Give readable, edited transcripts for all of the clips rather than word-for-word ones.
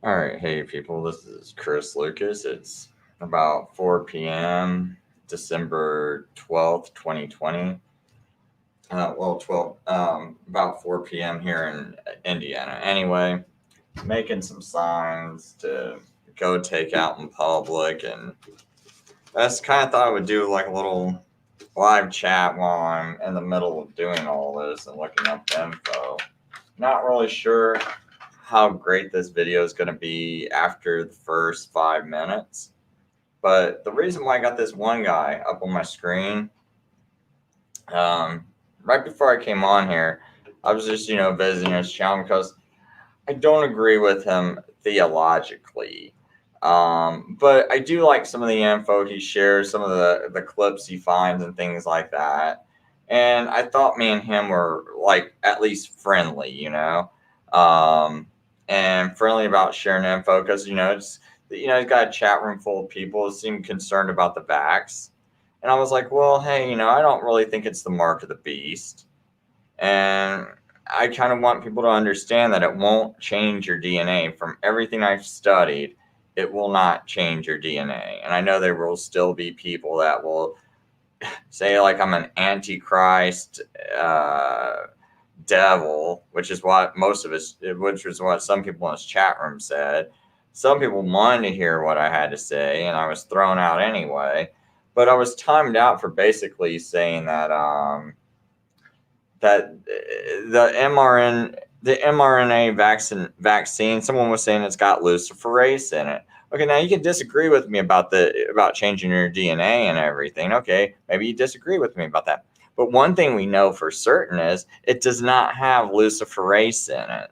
All right, hey people, this is Chris Lucas. It's about 4 p.m., December 12th, 2020. about 4 p.m. here in Indiana. Anyway, making some signs to go take out in public, and I just kind of thought I would do like a little live chat while I'm in the middle of doing all this and looking up info. Not really sure how great this video is going to be after the first 5 minutes. But the reason why I got this one guy up on my screen, um, right before I came on here, I was just, visiting his channel because I don't agree with him theologically. But I do like some of the info he shares, some of the clips he finds and things like that. And I thought me and him were like at least friendly, um, and friendly about sharing info because he's got a chat room full of people who seem concerned about the vax. And I was like, well, hey, I don't really think it's the mark of the beast. And I kind of want people to understand that it won't change your DNA. From everything I've studied, it will not change your DNA. And I know there will still be people that will say, like, I'm an antichrist devil, which is what which was what some people in his chat room said. Some people wanted to hear what I had to say, and I was thrown out anyway. But I was timed out for basically saying that the mRNA vaccine, someone was saying it's got luciferase in it. Okay, now you can disagree with me about changing your DNA and everything. Okay, maybe you disagree with me about that. But one thing we know for certain is it does not have luciferase in it.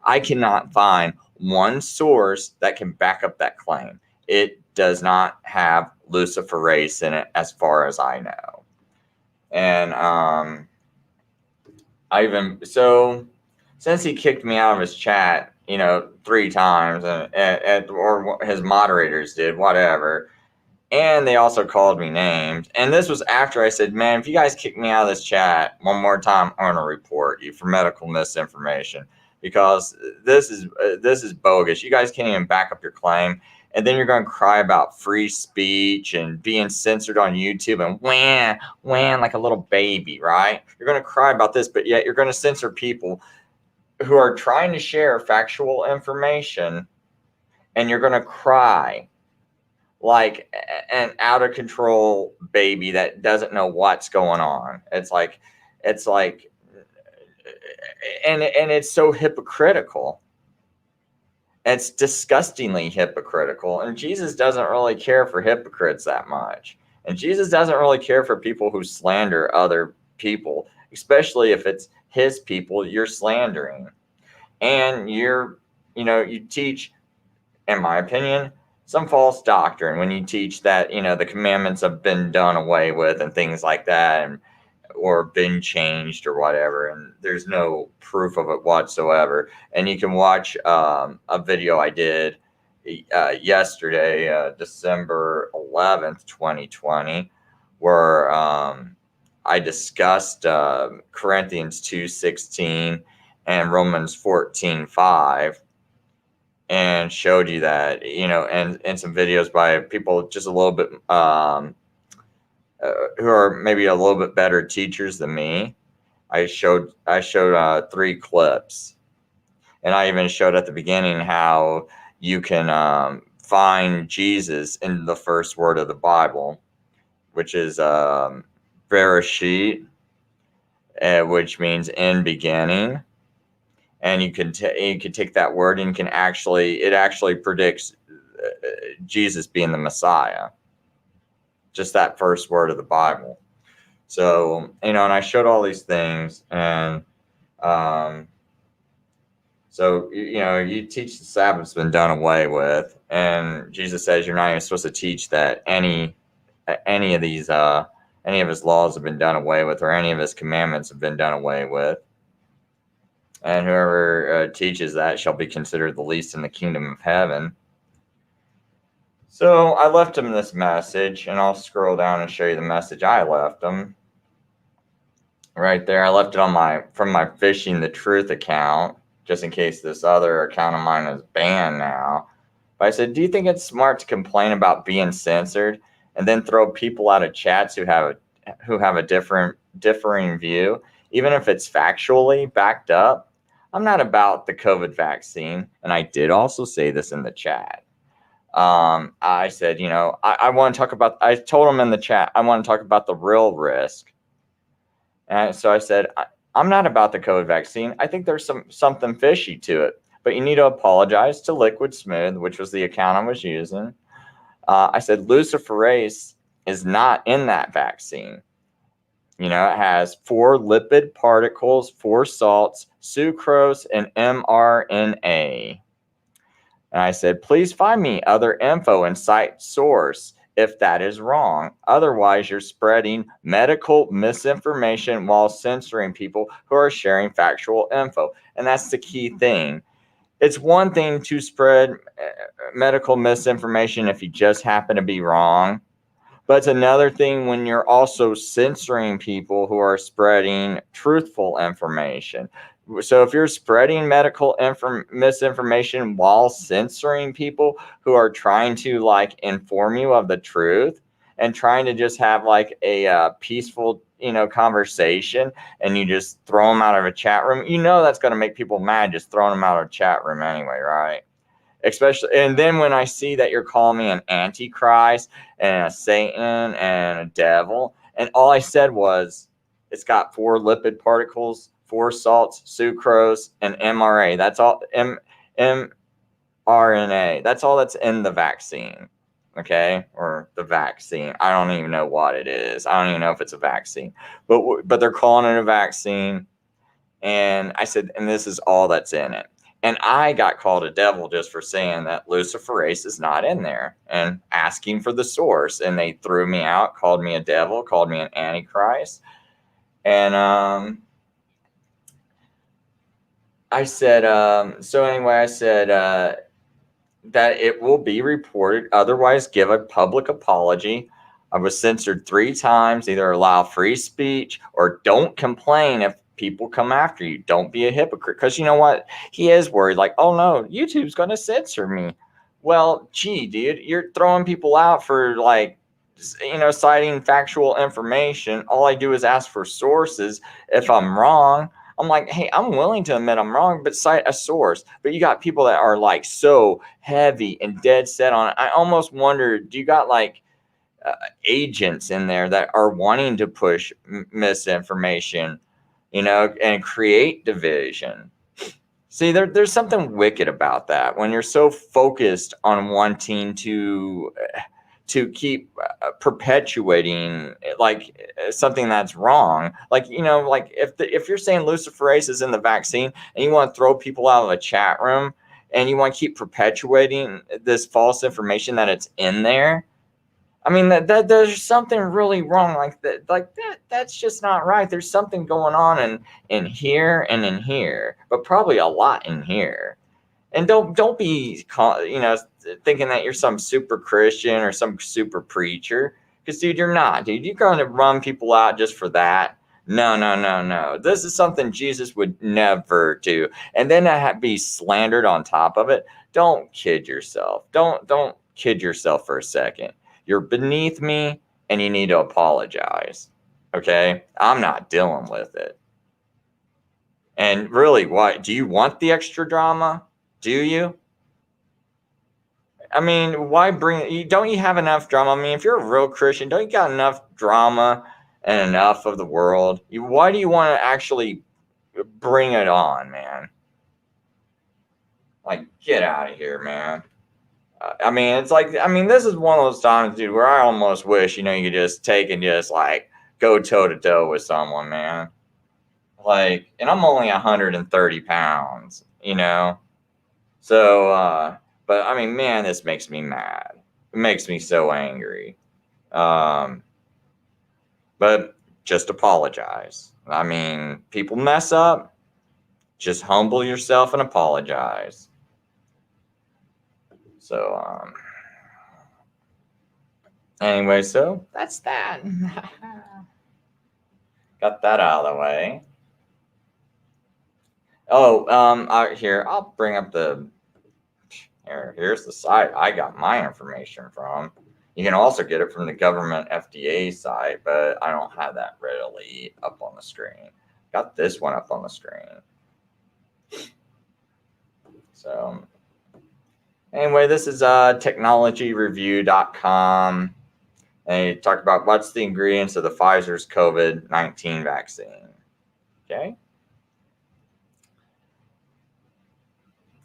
I cannot find one source that can back up that claim. It does not have luciferase in it as far as I know. And since he kicked me out of his chat, 3 times, or his moderators did, whatever, and they also called me names. And this was after I said, man, if you guys kick me out of this chat one more time, I'm gonna report you for medical misinformation because this is bogus. You guys can't even back up your claim. And then you're going to cry about free speech and being censored on YouTube and wham, like a little baby, right? You're going to cry about this, but yet you're going to censor people who are trying to share factual information, and you're going to cry like an out of control baby that doesn't know what's going on. It's like, and it's so hypocritical. It's disgustingly hypocritical. And Jesus doesn't really care for hypocrites that much. And Jesus doesn't really care for people who slander other people, especially if it's his people you're slandering. And you teach, in my opinion, some false doctrine when you teach that, the commandments have been done away with and things like that. Or been changed or whatever, and there's no proof of it whatsoever. And you can watch a video I did yesterday, December 11th, 2020, where I discussed Corinthians 2:16 and Romans 14:5, and showed you that, and some videos by people just a little bit who are maybe a little bit better teachers than me. I showed 3 clips, and I even showed at the beginning how you can find Jesus in the first word of the Bible, which is Bereshit, which means in beginning. And you can take that word and it actually predicts Jesus being the Messiah. Just that first word of the Bible. So, and I showed all these things, and so, you teach the Sabbath's been done away with, and Jesus says you're not even supposed to teach that any of these, any of his laws have been done away with, or any of his commandments have been done away with. And whoever teaches that shall be considered the least in the kingdom of heaven. So I left him this message, and I'll scroll down and show you the message I left him. Right there, I left it from my Fishing the Truth account. just in case this other account of mine is banned now. But I said, do you think it's smart to complain about being censored and then throw people out of chats who have a differing view, even if it's factually backed up? I'm not about the COVID vaccine, and I did also say this in the chat. I said, I want to talk about. I told him in the chat, I want to talk about the real risk. And so I said, I'm not about the COVID vaccine. I think there's something fishy to it, but you need to apologize to Liquid Smooth, which was the account I was using. I said, luciferase is not in that vaccine. It has 4 lipid particles, 4 salts, sucrose, and mRNA. And I said, please find me other info and cite source if that is wrong. Otherwise, you're spreading medical misinformation while censoring people who are sharing factual info. And that's the key thing. It's one thing to spread medical misinformation if you just happen to be wrong. But it's another thing when you're also censoring people who are spreading truthful information. So if you're spreading medical misinformation while censoring people who are trying to inform you of the truth and trying to just have a peaceful conversation, and you just throw them out of a chat room, that's going to make people mad, just throwing them out of a chat room anyway, right? Especially, and then when I see that you're calling me an antichrist and a Satan and a devil, and all I said was it's got 4 lipid particles, 4 salts, sucrose, and mRNA. That's all. mRNA. That's all that's in the vaccine. Okay, or the vaccine. I don't even know what it is. I don't even know if it's a vaccine, but they're calling it a vaccine. And I said, and this is all that's in it. And I got called a devil just for saying that luciferase is not in there and asking for the source. And they threw me out, called me a devil, called me an antichrist. And I said, so anyway, I said that it will be reported. Otherwise, give a public apology. I was censored 3 times. Either allow free speech or don't complain if people come after you. Don't be a hypocrite. Because you know what? He is worried, oh no, YouTube's going to censor me. Well, gee, dude, you're throwing people out for citing factual information. All I do is ask for sources. If I'm wrong, I'm like, hey, I'm willing to admit I'm wrong, but cite a source. But you got people that are so heavy and dead set on it. I almost wonder, do you got agents in there that are wanting to push misinformation, and create division? See, there's something wicked about that when you're so focused on wanting to keep perpetuating something that's wrong. If you're saying luciferase is in the vaccine and you want to throw people out of a chat room and you want to keep perpetuating this false information that it's in there, I mean, that there's something really wrong. That's just not right. There's something going on in here and in here, but probably a lot in here. And don't be thinking that you're some super Christian or some super preacher, because dude, you're not, dude. You're going to run people out just for that. No. This is something Jesus would never do. And then to be slandered on top of it. Don't kid yourself. Don't kid yourself for a second. You're beneath me and you need to apologize. Okay? I'm not dealing with it. And really, why do you want the extra drama? Do you? I mean, why don't you have enough drama? I mean, if you're a real Christian, don't you got enough drama and enough of the world? Why do you want to actually bring it on, man? Get out of here, man. I mean, it's this is one of those times, dude, where I almost wish, you could just take and just go toe to toe with someone, man. And I'm only 130 pounds, So, but I mean, man, this makes me mad. It makes me so angry. But just apologize. I mean, people mess up. Just humble yourself and apologize. So, anyway, so that's that. Got that out of the way. Here, I'll bring up here's the site I got my information from. You can also get it from the government FDA site, but I don't have that readily up on the screen. Got this one up on the screen. So anyway, this is technologyreview.com. And they talk about what's the ingredients of the Pfizer's COVID-19 vaccine. Okay.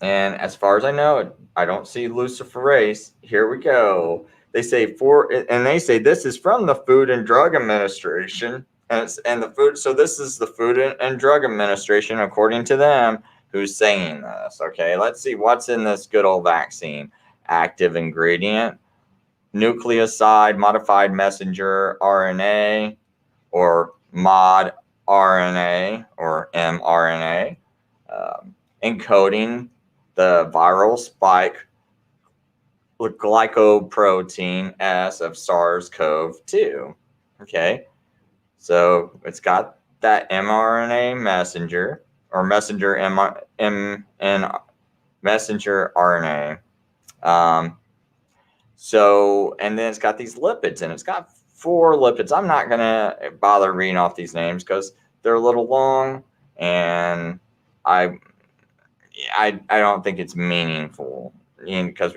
And as far as I know, I don't see luciferase. Here we go. They say this is from the Food and Drug Administration, and so this is the Food and Drug Administration, according to them, who's saying this. Okay, let's see what's in this good old vaccine. Active ingredient, nucleoside modified messenger RNA, or mod RNA or mRNA, encoding the viral spike glycoprotein S of SARS-CoV-2. Okay, so it's got that mRNA messenger or messenger messenger RNA. So, and then it's got these lipids, and it's got 4 lipids. I'm not gonna bother reading off these names because they're a little long, and I don't think it's meaningful, because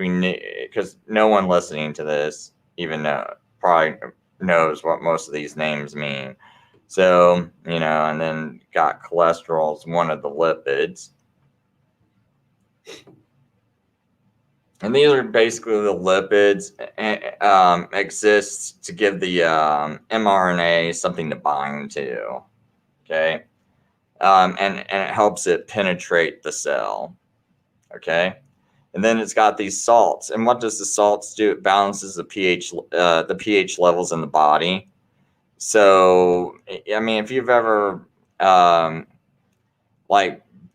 no one listening to this probably knows what most of these names mean. So, and then got cholesterol as one of the lipids. And these are basically the lipids exists to give the mRNA something to bind to. Okay. And it helps it penetrate the cell. Okay. And then it's got these salts. And what does the salts do? It balances the pH levels in the body. So, I mean, if you've ever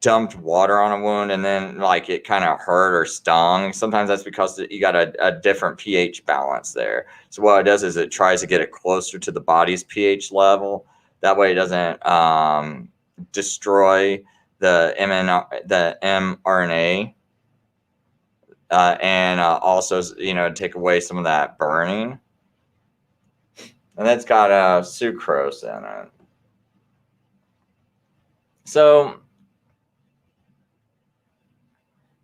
dumped water on a wound and then it kind of hurt or stung, sometimes that's because you got a different pH balance there. So what it does is it tries to get it closer to the body's pH level. That way it doesn't destroy the mRNA, and also take away some of that burning. And that's got sucrose in it. So,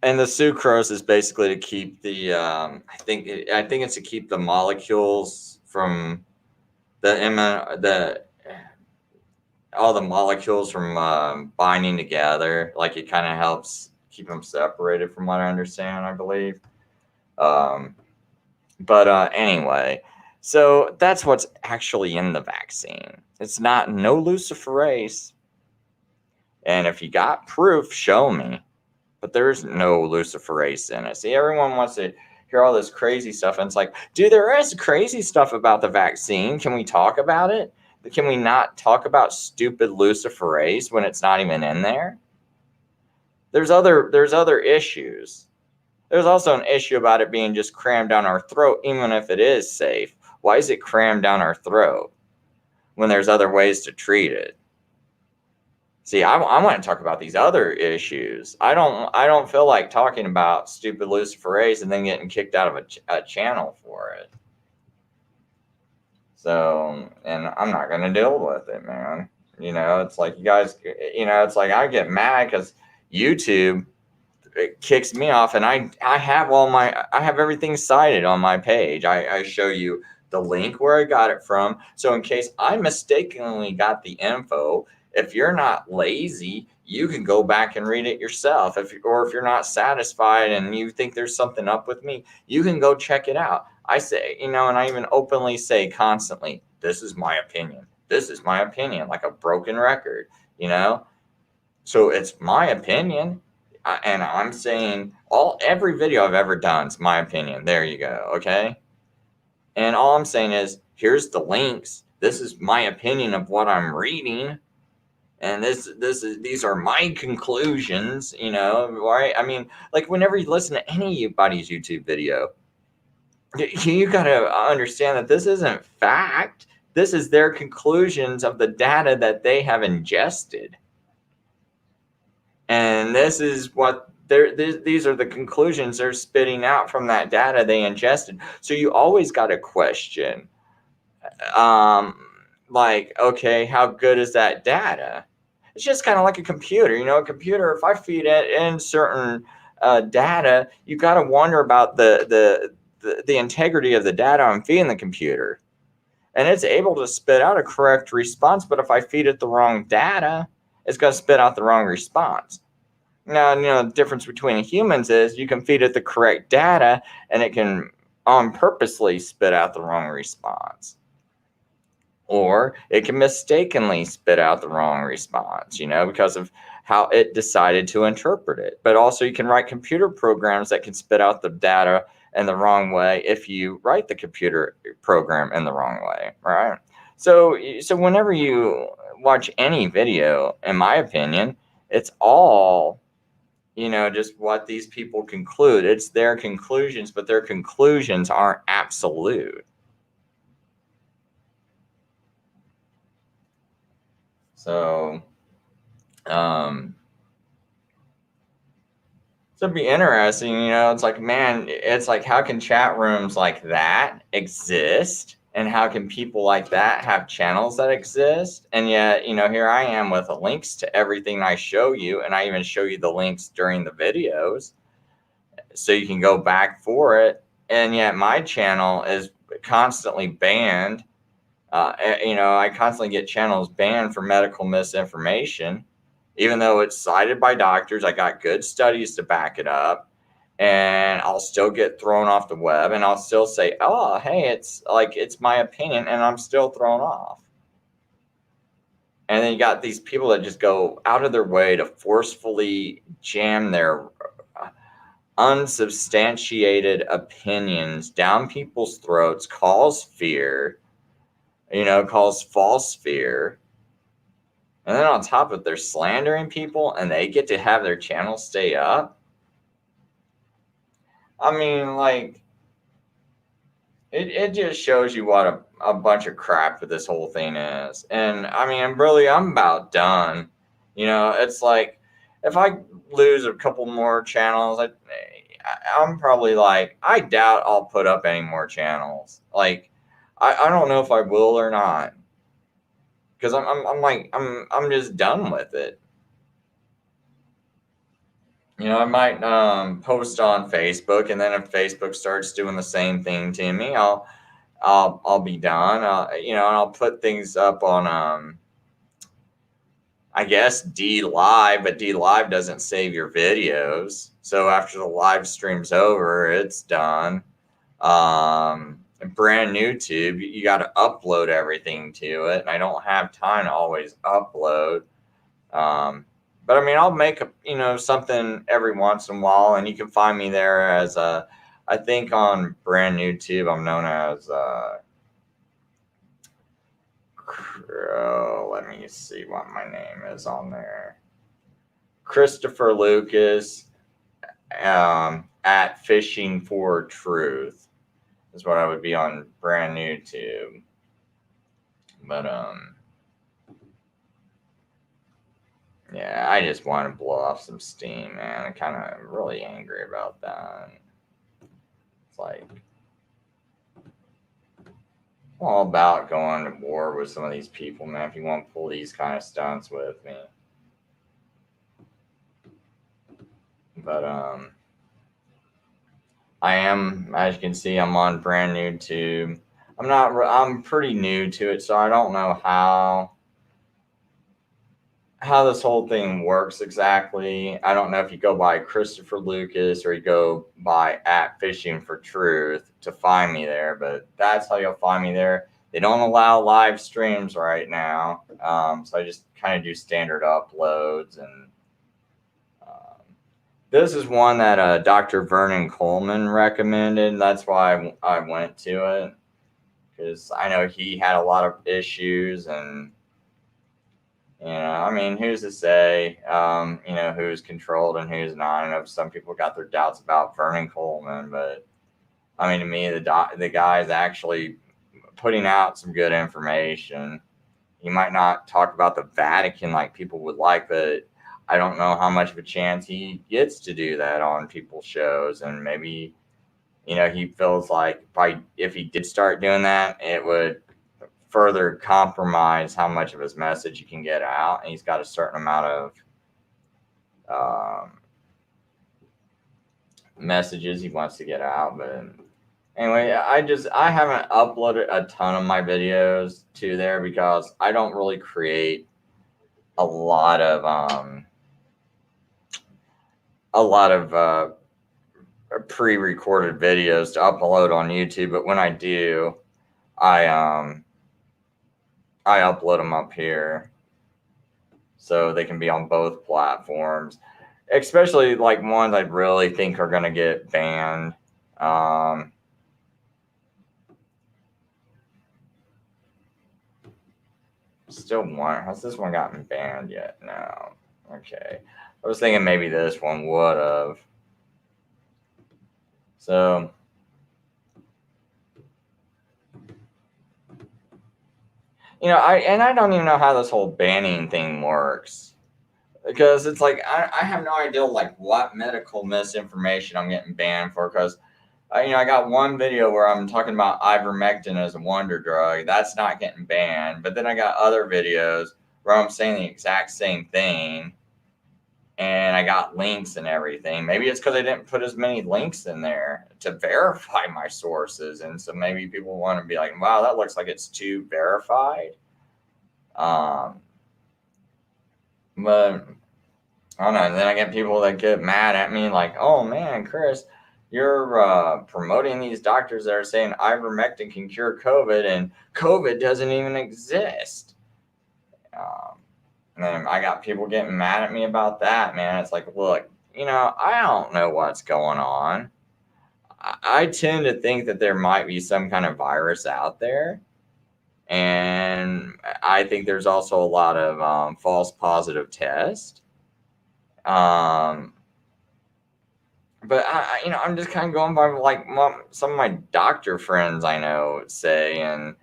and the sucrose is basically to keep the I think it's to keep the molecules from all the molecules from binding together. It kind of helps keep them separated, from what I understand, I believe. But anyway, so that's what's actually in the vaccine. It's no luciferase. And if you got proof, show me. But there's no luciferase in it. See, everyone wants to hear all this crazy stuff. And it's like, dude, there is crazy stuff about the vaccine. Can we talk about it? Can we not talk about stupid luciferase when it's not even in there? There's other issues. There's also an issue about it being just crammed down our throat, even if it is safe. Why is it crammed down our throat when there's other ways to treat it? See, I want to talk about these other issues. I don't feel like talking about stupid luciferase and then getting kicked out of a channel for it. So, and I'm not going to deal with it, man. It's like you guys, it's like I get mad because YouTube, it kicks me off, and I have everything cited on my page. I show you the link where I got it from. So in case I mistakenly got the info, if you're not lazy, you can go back and read it yourself. If you're not satisfied and you think there's something up with me, you can go check it out. I say, and I even openly say constantly, this is my opinion. This is my opinion, like a broken record, So it's my opinion. And I'm saying every video I've ever done is my opinion. There you go. Okay. And all I'm saying is, here's the links. This is my opinion of what I'm reading. And these are my conclusions, right? I mean, whenever you listen to anybody's YouTube video, you got to understand that this isn't fact. This is their conclusions of the data that they have ingested. And this is what these are the conclusions they're spitting out from that data they ingested. So you always got to question, um, like, okay, how good is that data? It's just kind of like a computer. A computer, if I feed it in certain data, you got to wonder about the integrity of the data I'm feeding the computer. And it's able to spit out a correct response, but if I feed it the wrong data, it's going to spit out the wrong response. Now, the difference between humans is you can feed it the correct data and it can on purposely spit out the wrong response. Or it can mistakenly spit out the wrong response, because of how it decided to interpret it. But also you can write computer programs that can spit out the data in the wrong way if you write the computer program in the wrong way, right? So whenever you watch any video, in my opinion, it's all, just what these people conclude. It's their conclusions, but their conclusions aren't absolute. So, so it'd be interesting, it's like, man, it's like, how can chat rooms like that exist? And how can people like that have channels that exist? And yet, here I am with the links to everything I show you. And I even show you the links during the videos so you can go back for it. And yet my channel is constantly banned. I constantly get channels banned for medical misinformation, even though it's cited by doctors. I got good studies to back it up, and I'll still get thrown off the web, and I'll still say, oh, hey, it's my opinion, and I'm still thrown off. And then you got these people that just go out of their way to forcefully jam their unsubstantiated opinions down people's throats, cause fear, cause false fear. And then on top of it, they're slandering people and they get to have their channel stay up. I mean, like, it just shows you what a bunch of crap this whole thing is. And I mean, I'm about done. It's like, if I lose a couple more channels, I'm probably like, I doubt I'll put up any more channels. Like, I don't know if I will or not. Because I'm just done with it. I might post on Facebook, and then if Facebook starts doing the same thing to me, I'll be done. And I'll put things up on I guess D Live, but D Live doesn't save your videos. So after the live stream's over, it's done. Brand new tube, you got to upload everything to it, and I don't have time to always upload. But I mean, I'll make something every once in a while, and you can find me there as I think on Brand New Tube, I'm known as let me see what my name is on there. Christopher Lucas, at Fishing for Truth is what I would be on Brand New Tube. But yeah, I just want to blow off some steam, man. I'm kind of really angry about that. It's like, I'm all about going to war with some of these people, man, if you want to pull these kind of stunts with me. But I am, as you can see, I'm on Brand New Tube. I'm pretty new to it, so I don't know how this whole thing works exactly. I don't know if you go by Christopher Lucas or you go by at Fishing for Truth to find me there, but that's how you'll find me there. They don't allow live streams right now, so I just kind of do standard uploads. And this is one that Dr. Vernon Coleman recommended. That's why I went to it, because I know he had a lot of issues. And I mean, who's to say, who's controlled and who's not? I know some people got their doubts about Vernon Coleman, but I mean, to me, the guy is actually putting out some good information. He might not talk about the Vatican like people would like, but I don't know how much of a chance he gets to do that on people's shows, and maybe, he feels like if he did start doing that, it would further compromise how much of his message he can get out, and he's got a certain amount of messages he wants to get out. But anyway, I haven't uploaded a ton of my videos to there because I don't really create a lot of pre-recorded videos to upload on YouTube. But when I do, I upload them up here so they can be on both platforms, especially like ones I really think are going to get banned. Still one. Has this one gotten banned yet? No. Okay. I was thinking maybe this one would have. So, I don't even know how this whole banning thing works, because it's like I have no idea like what medical misinformation I'm getting banned for, because I got one video where I'm talking about ivermectin as a wonder drug. That's not getting banned. But then I got other videos where I'm saying the exact same thing, and I got links and everything. Maybe it's because I didn't put as many links in there to verify my sources, and so maybe people want to be like, wow, that looks like it's too verified. But I don't know. And then I get people that get mad at me like, oh man, Chris, you're promoting these doctors that are saying ivermectin can cure COVID, and COVID doesn't even exist. And then I got people getting mad at me about that, man. It's like, look, I don't know what's going on. I tend to think that there might be some kind of virus out there. And I think there's also a lot of false positive tests. But I'm just kind of going by like some of my doctor friends I know say, and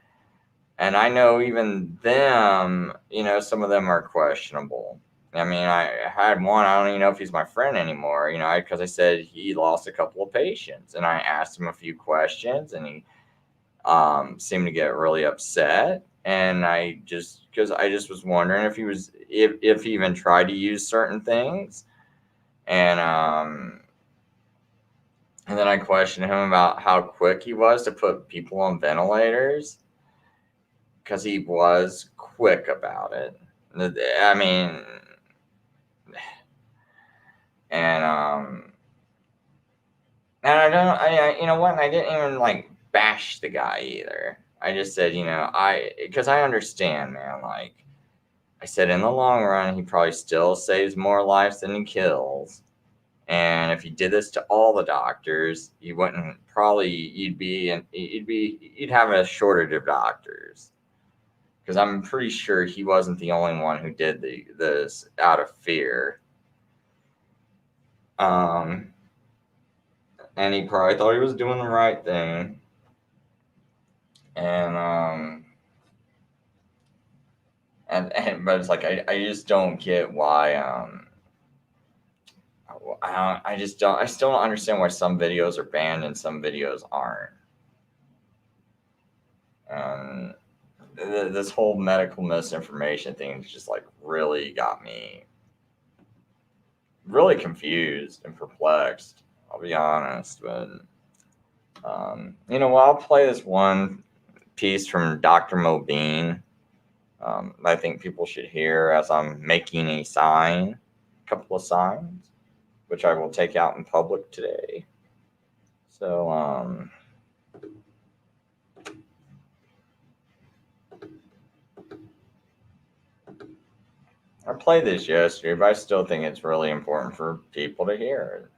I know even them, some of them are questionable. I mean, I had one, I don't even know if he's my friend anymore, because I said he lost a couple of patients, and I asked him a few questions, and he seemed to get really upset. And because I just was wondering if he even tried to use certain things. And then I questioned him about how quick he was to put people on ventilators, because he was quick about it. I mean, and I don't, I didn't even like bash the guy either. I just said, because I understand, man, like I said, in the long run, he probably still saves more lives than he kills. And if you did this to all the doctors, you'd have a shortage of doctors. Because I'm pretty sure he wasn't the only one who did this out of fear. And he probably thought he was doing the right thing. And but it's like I just don't get why I still don't understand why some videos are banned and some videos aren't. And this whole medical misinformation thing just like really got me really confused and perplexed, I'll be honest. But I'll play this one piece from Dr. Mobeen. I think people should hear as I'm making a couple of signs, which I will take out in public today. So, I played this yesterday, but I still think it's really important for people to hear it.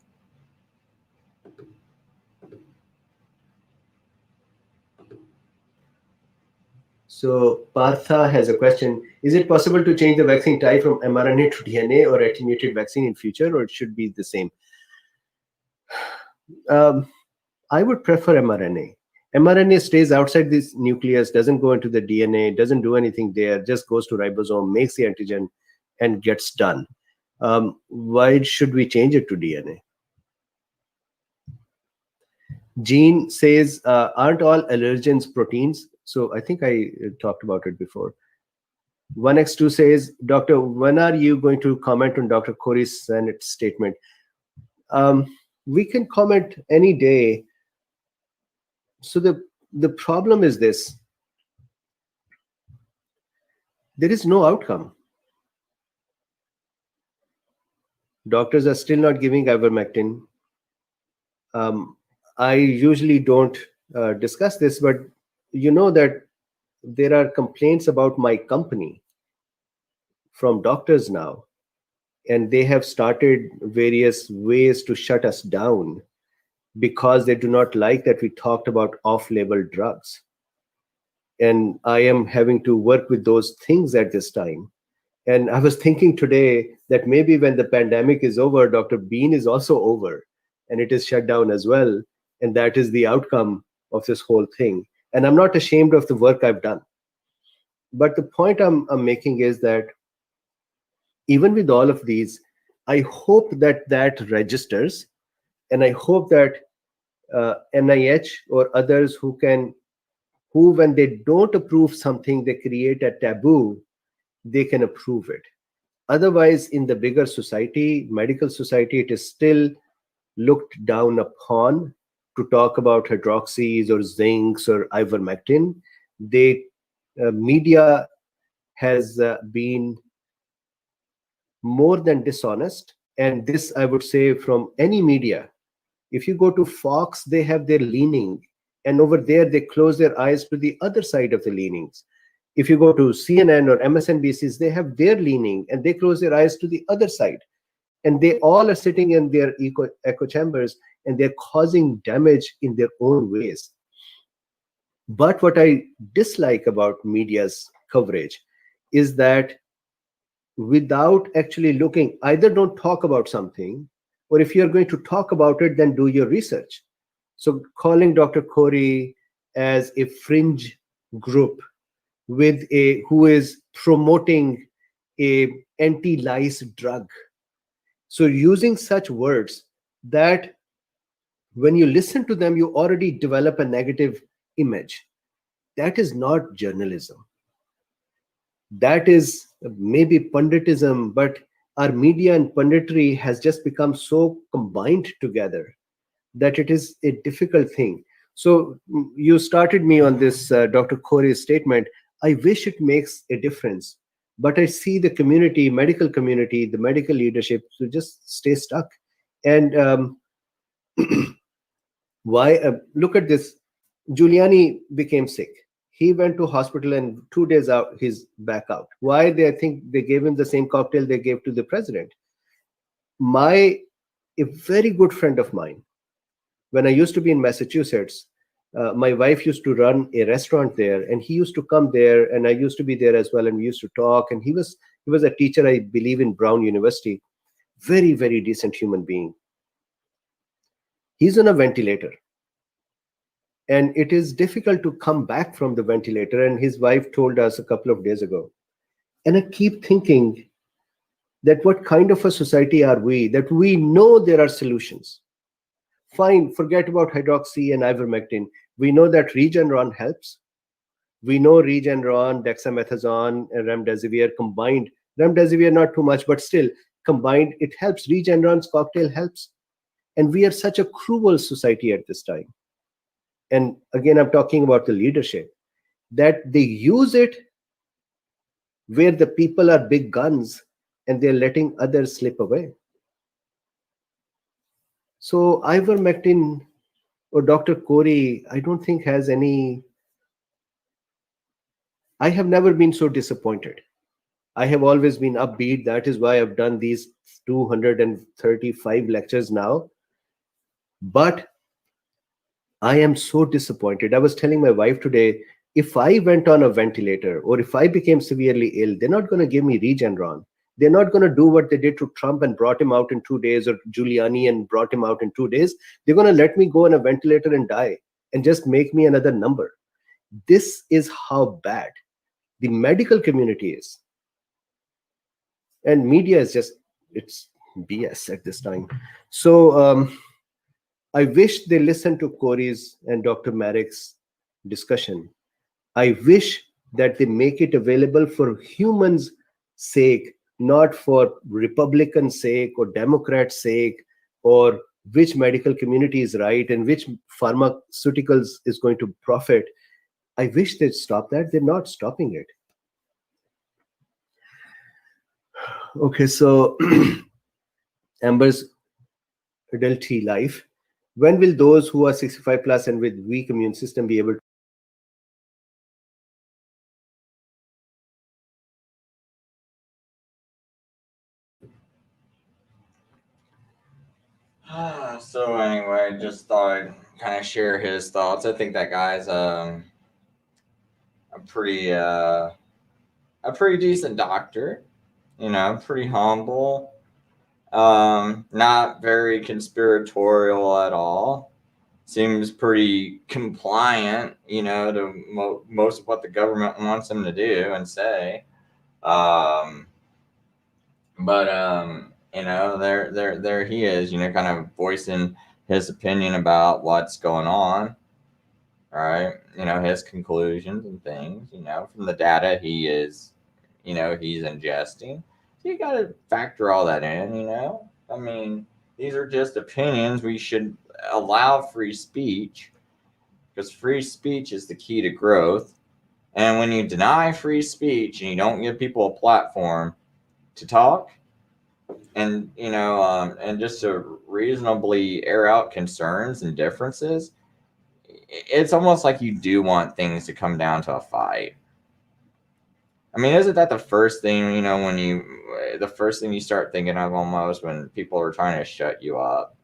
So Partha has a question. Is it possible to change the vaccine type from mRNA to DNA or attenuated vaccine in future, or it should be the same? I would prefer mRNA. mRNA stays outside this nucleus, doesn't go into the DNA, doesn't do anything there, just goes to ribosome, makes the antigen, and gets done. Why should we change it to DNA? Jean says, aren't all allergens proteins? So I think I talked about it before. 1x2 says, Doctor, when are you going to comment on Dr. Corey's Senate statement? We can comment any day. So the problem is this. There is no outcome. Doctors are still not giving ivermectin. I usually don't discuss this, but you know that there are complaints about my company from doctors now, and they have started various ways to shut us down because they do not like that we talked about off-label drugs. And I am having to work with those things at this time. And I was thinking today that maybe when the pandemic is over, Dr. Bean is also over and it is shut down as well. And that is the outcome of this whole thing. And I'm not ashamed of the work I've done. But the point I'm making is that even with all of these, I hope that registers, and I hope that NIH or others who when they don't approve something, they create a taboo, they can approve it. Otherwise, in the bigger society, medical society, it is still looked down upon to talk about hydroxys or zincs or ivermectin. Media has been more than dishonest. And this, I would say, from any media. If you go to Fox, they have their leaning. And over there, they close their eyes to the other side of the leanings. If you go to CNN or MSNBCs, they have their leaning and they close their eyes to the other side. And they all are sitting in their echo chambers and they're causing damage in their own ways. But what I dislike about media's coverage is that without actually looking, either don't talk about something, or if you're going to talk about it, then do your research. So calling Dr. Corey as a fringe group who is promoting a anti-lice drug. So using such words that when you listen to them, you already develop a negative image. That is not journalism. That is maybe punditism, but our media and punditry has just become so combined together that it is a difficult thing. So you started me on this Dr. Corey's statement. I wish it makes a difference, but I see the community, medical community, the medical leadership to just stay stuck. And why? Look at this. Giuliani became sick. He went to hospital and 2 days out, he's back out. Why? I think they gave him the same cocktail they gave to the president. A very good friend of mine, when I used to be in Massachusetts, my wife used to run a restaurant there, and he used to come there, and I used to be there as well, and we used to talk. And he was a teacher, I believe, in Brown University. Very, very decent human being. He's on a ventilator. And it is difficult to come back from the ventilator. And his wife told us a couple of days ago. And I keep thinking that what kind of a society are we, that we know there are solutions. Fine, forget about hydroxy and ivermectin. We know that Regeneron helps. We know Regeneron, dexamethasone, and remdesivir combined. Remdesivir not too much, but still combined, it helps. Regeneron's cocktail helps. And we are such a cruel society at this time. And again, I'm talking about the leadership, that they use it where the people are big guns and they're letting others slip away. So ivermectin or Dr. Corey, I don't think has any. I have never been so disappointed. I have always been upbeat. That is why I've done these 235 lectures now. But I am so disappointed. I was telling my wife today, if I went on a ventilator or if I became severely ill, they're not going to give me Regeneron. They're not going to do what they did to Trump and brought him out in 2 days, or Giuliani and brought him out in 2 days. They're going to let me go on a ventilator and die and just make me another number. This is how bad the medical community is. And media is just it's BS at this time. So I wish they listened to Corey's and Dr. Marek's discussion. I wish that they make it available for humans' sake, not for Republican sake or Democrat sake, or which medical community is right and which pharmaceuticals is going to profit. I wish they'd stop that. They're not stopping it. Okay, so Amber's adult life. When will those who are 65 plus and with weak immune system be able So anyway, just thought I'd kind of share his thoughts. I think that guy's a pretty decent doctor. You know, pretty humble. Not very conspiratorial at all. Seems pretty compliant, you know, to most of what the government wants him to do and say. You know, there he is, you know, kind of voicing his opinion about what's going on, right? You know, his conclusions and things, you know, from the data he is, you know, he's ingesting. So you got to factor all that in, you know. I mean, these are just opinions. We should allow free speech because free speech is the key to growth. And when you deny free speech and you don't give people a platform to talk, and you know, and just to reasonably air out concerns and differences, it's almost like you do want things to come down to a fight. I mean, isn't that the first thing, you know, the first thing you start thinking of almost when people are trying to shut you up?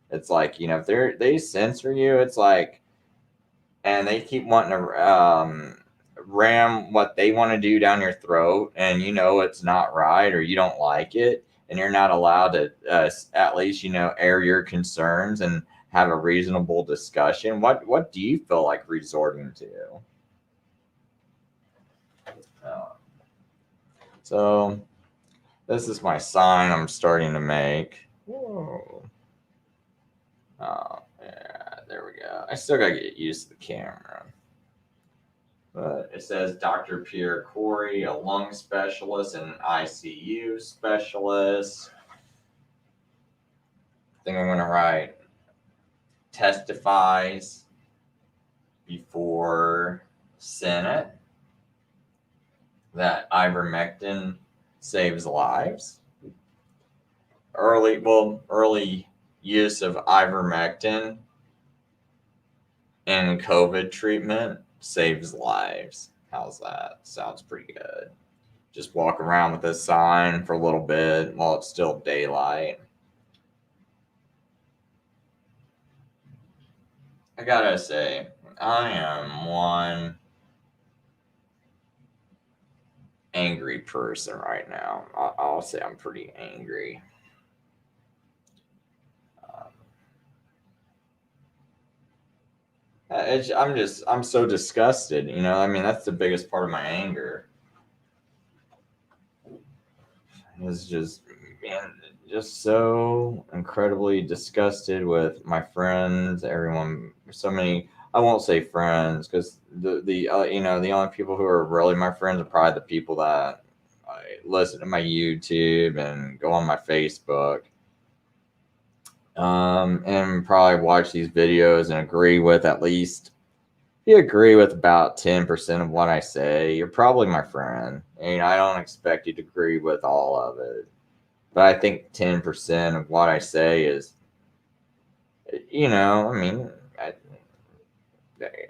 It's like, you know, if they censor you, it's like, and they keep wanting to ram what they want to do down your throat, and you know it's not right or you don't like it, and you're not allowed to at least, you know, air your concerns and have a reasonable discussion. What do you feel like resorting to? So this is my sign I'm starting to make. Whoa. Oh, yeah, there we go. I still gotta get used to the camera. But it says Dr. Pierre Corey, a lung specialist and an ICU specialist. I think I'm gonna write testifies before Senate that ivermectin saves lives. Early use of ivermectin in COVID treatment saves lives. How's that? Sounds pretty good. Just walk around with this sign for a little bit while it's still daylight. I gotta say, I am one angry person right now. I'll say I'm pretty angry. I'm so disgusted. You know, I mean, that's the biggest part of my anger. It's just, man, just so incredibly disgusted with my friends, everyone. So many. I won't say friends because the you know, the only people who are really my friends are probably the people that listen to my YouTube and go on my Facebook. And probably watch these videos and agree with at least, if you agree with about 10% of what I say, you're probably my friend. And I don't expect you to agree with all of it. But I think 10% of what I say is, you know, I mean,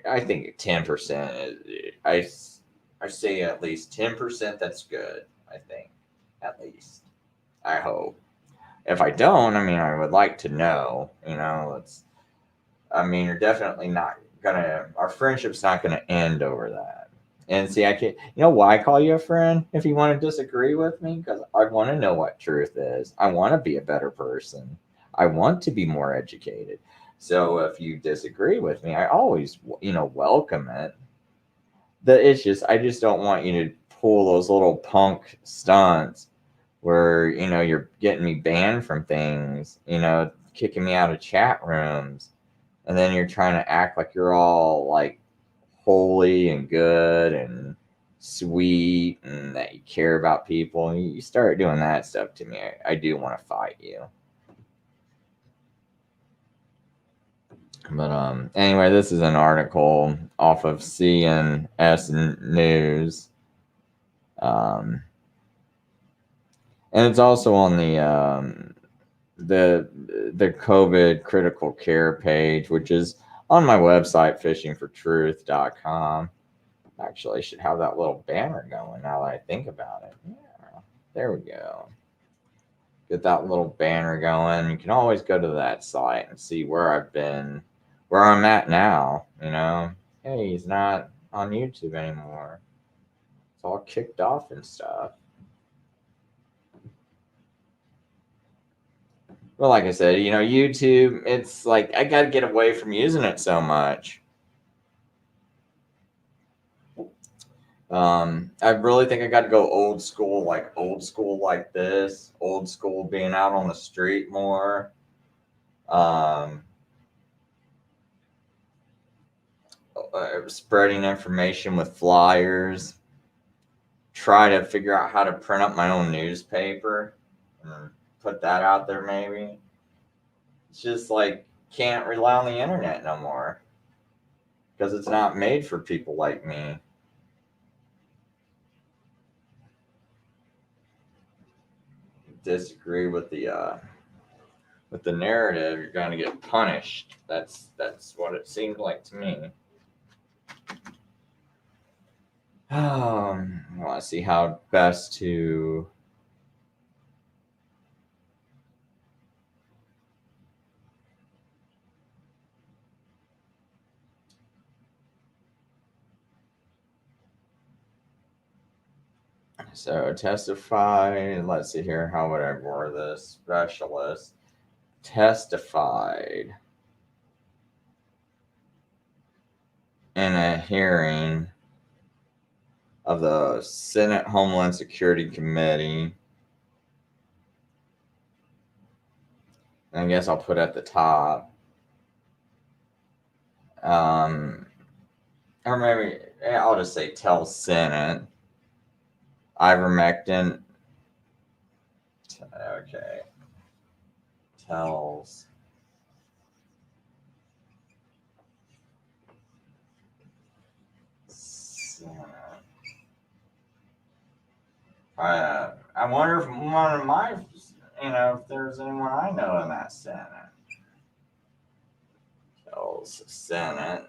I think 10% is, I say at least 10% that's good, I think. At least. I hope. If I don't, I mean, I would like to know, you know, I mean, you're definitely not our friendship's not gonna end over that. And see, I can't, you know why I call you a friend if you want to disagree with me? Because I want to know what truth is. I want to be a better person. I want to be more educated. So if you disagree with me, I always, you know, welcome it. I just don't want you to pull those little punk stunts where, you know, you're getting me banned from things, you know, kicking me out of chat rooms, and then you're trying to act like you're all like holy and good and sweet and that you care about people, and you start doing that stuff to me, I do want to fight you. But anyway, this is an article off of CNS News. And it's also on the COVID critical care page, which is on my website, fishingfortruth.com. Actually, I should have that little banner going now that I think about it. Yeah, there we go. Get that little banner going. You can always go to that site and see where I've been, where I'm at now. You know, hey, he's not on YouTube anymore. It's all kicked off and stuff. Well, like I said, you know, YouTube, it's like I got to get away from using it so much. I really think I got to go old school like this, old school being out on the street more. Spreading information with flyers. Try to figure out how to print up my own newspaper and put that out there maybe. It's just like can't rely on the internet no more because it's not made for people like me. Disagree with the narrative, you're going to get punished. That's what it seemed like to me. I want to see how best to so testify. Let's see here. How would I word this? Specialist testified in a hearing of the Senate Homeland Security Committee. And I guess I'll put at the top. Or maybe I'll just say tell Senate. Ivermectin. Okay. Tells Senate. I wonder if one of my, if there's anyone I know in that Senate. Tells Senate.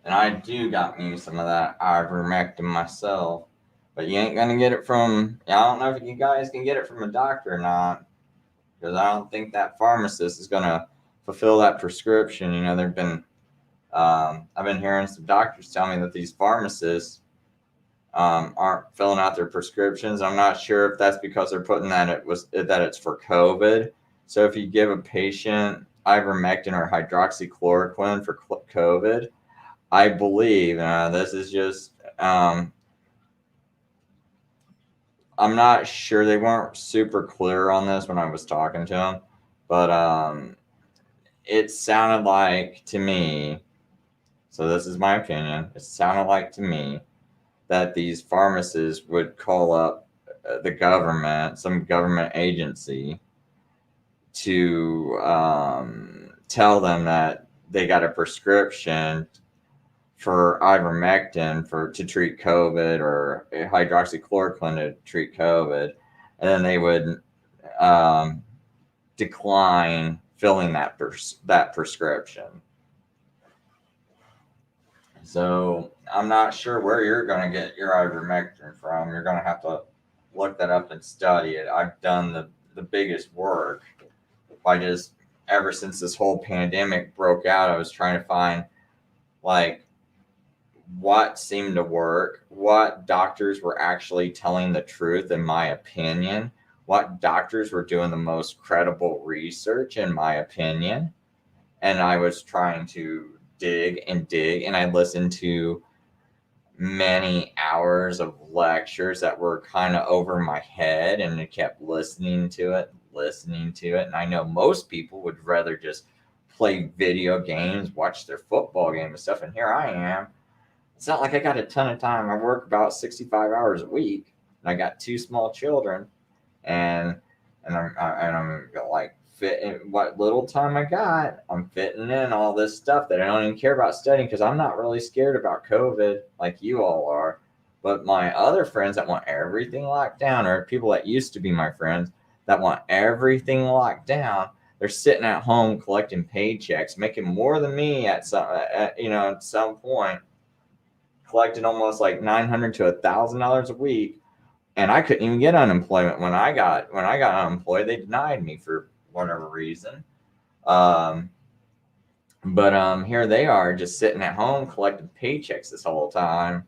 And I do got me some of that ivermectin myself, but you ain't gonna get it from. I don't know if you guys can get it from a doctor or not, because I don't think that pharmacist is gonna fulfill that prescription. You know, there've been. I've been hearing some doctors tell me that these pharmacists aren't filling out their prescriptions. I'm not sure if that's because they're putting that it's for COVID. So if you give a patient ivermectin or hydroxychloroquine for COVID, I believe this is just. I'm not sure. They weren't super clear on this when I was talking to them, but it sounded like to me. So this is my opinion. It sounded like to me that these pharmacists would call up the government, some government agency, to tell them that they got a prescription for ivermectin to treat COVID or hydroxychloroquine to treat COVID, and then they would decline filling that prescription. So I'm not sure where you're going to get your ivermectin from. You're going to have to look that up and study it. I've done the biggest work by just ever since this whole pandemic broke out. I was trying to find like what seemed to work, what doctors were actually telling the truth, in my opinion, what doctors were doing the most credible research, in my opinion. And I was trying to dig, and I listened to many hours of lectures that were kind of over my head, and I kept listening to it. And I know most people would rather just play video games, watch their football game and stuff. And here I am. It's not like I got a ton of time. I work about 65 hours a week, and I got two small children, and I'm like fitting what little time I got. I'm fitting in all this stuff that I don't even care about studying because I'm not really scared about COVID like you all are. But my other friends that want everything locked down, or people that used to be my friends that want everything locked down, they're sitting at home collecting paychecks, making more than me at some point, collecting almost like $900 to $1,000 a week, and I couldn't even get unemployment when I got unemployed. They denied me for whatever reason. But here they are just sitting at home collecting paychecks this whole time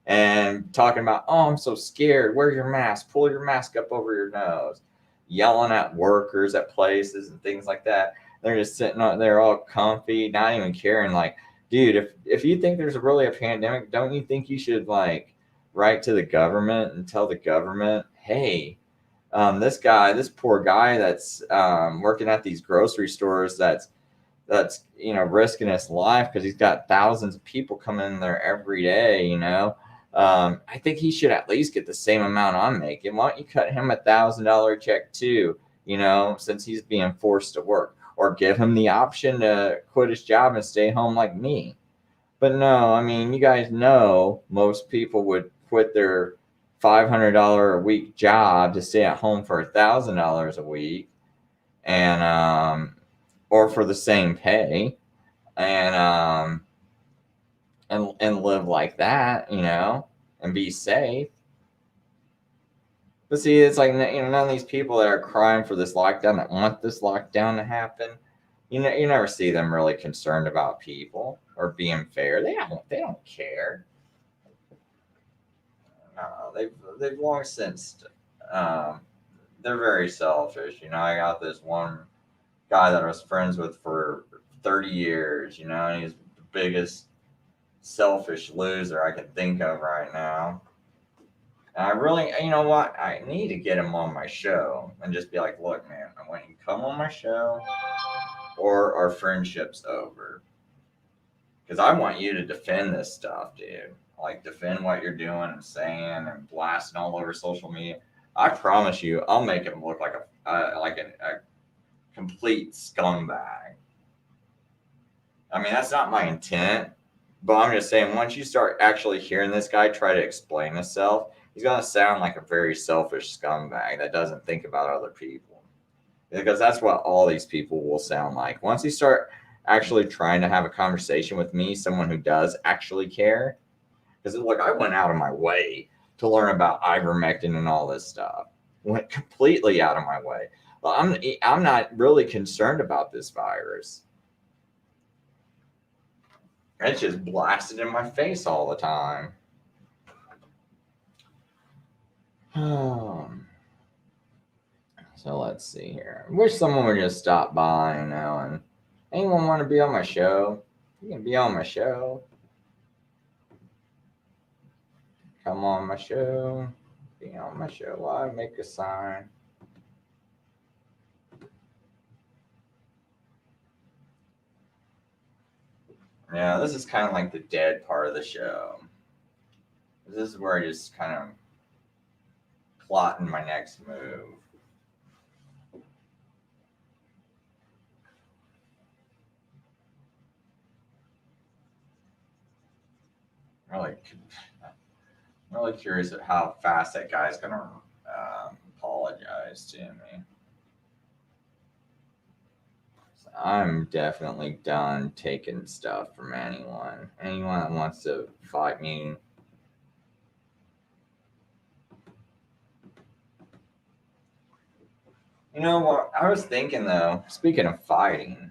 and talking about, oh, I'm so scared. Wear your mask. Pull your mask up over your nose. Yelling at workers at places and things like that. They're just sitting out there all comfy, not even caring. Like, dude, if you think there's really a pandemic, don't you think you should like write to the government and tell the government, hey, this poor guy that's working at these grocery stores that's risking his life because he's got thousands of people coming in there every day, I think he should at least get the same amount I'm making. Why don't you cut him $1,000 check too, since he's being forced to work, or give him the option to quit his job and stay home like me. But no, I mean, you guys know most people would quit their $500 a week job to stay at home for $1,000 a week, and or for the same pay, and live like that, and be safe. But see, it's like, none of these people that are crying for this lockdown, that want this lockdown to happen, you never see them really concerned about people or being fair. They don't care. No, they've long since. They're very selfish. I got this one guy that I was friends with for 30 years. And he's the biggest selfish loser I can think of right now. And I really, what? I need to get him on my show and just be like, look, man, I want you to come on my show, or our friendship's over. Because I want you to defend this stuff, dude. Like, defend what you're doing and saying and blasting all over social media. I promise you, I'll make him look like a complete scumbag. I mean, that's not my intent, but I'm just saying, once you start actually hearing this guy try to explain himself, he's going to sound like a very selfish scumbag that doesn't think about other people. Because that's what all these people will sound like. Once you start actually trying to have a conversation with me, someone who does actually care. Because look, I went out of my way to learn about ivermectin and all this stuff. Went completely out of my way. Well, I'm not really concerned about this virus. It's just blasted in my face all the time. So let's see here. I wish someone would just stop by, and anyone want to be on my show? You can be on my show. Come on my show. Be on my show. Why make a sign? Yeah, this is kind of like the dead part of the show. This is where I just kind of plotting my next move. I'm really curious at how fast that guy's gonna apologize to me. So I'm definitely done taking stuff from anyone. Anyone that wants to fight me. You know what? I was thinking though. Speaking of fighting,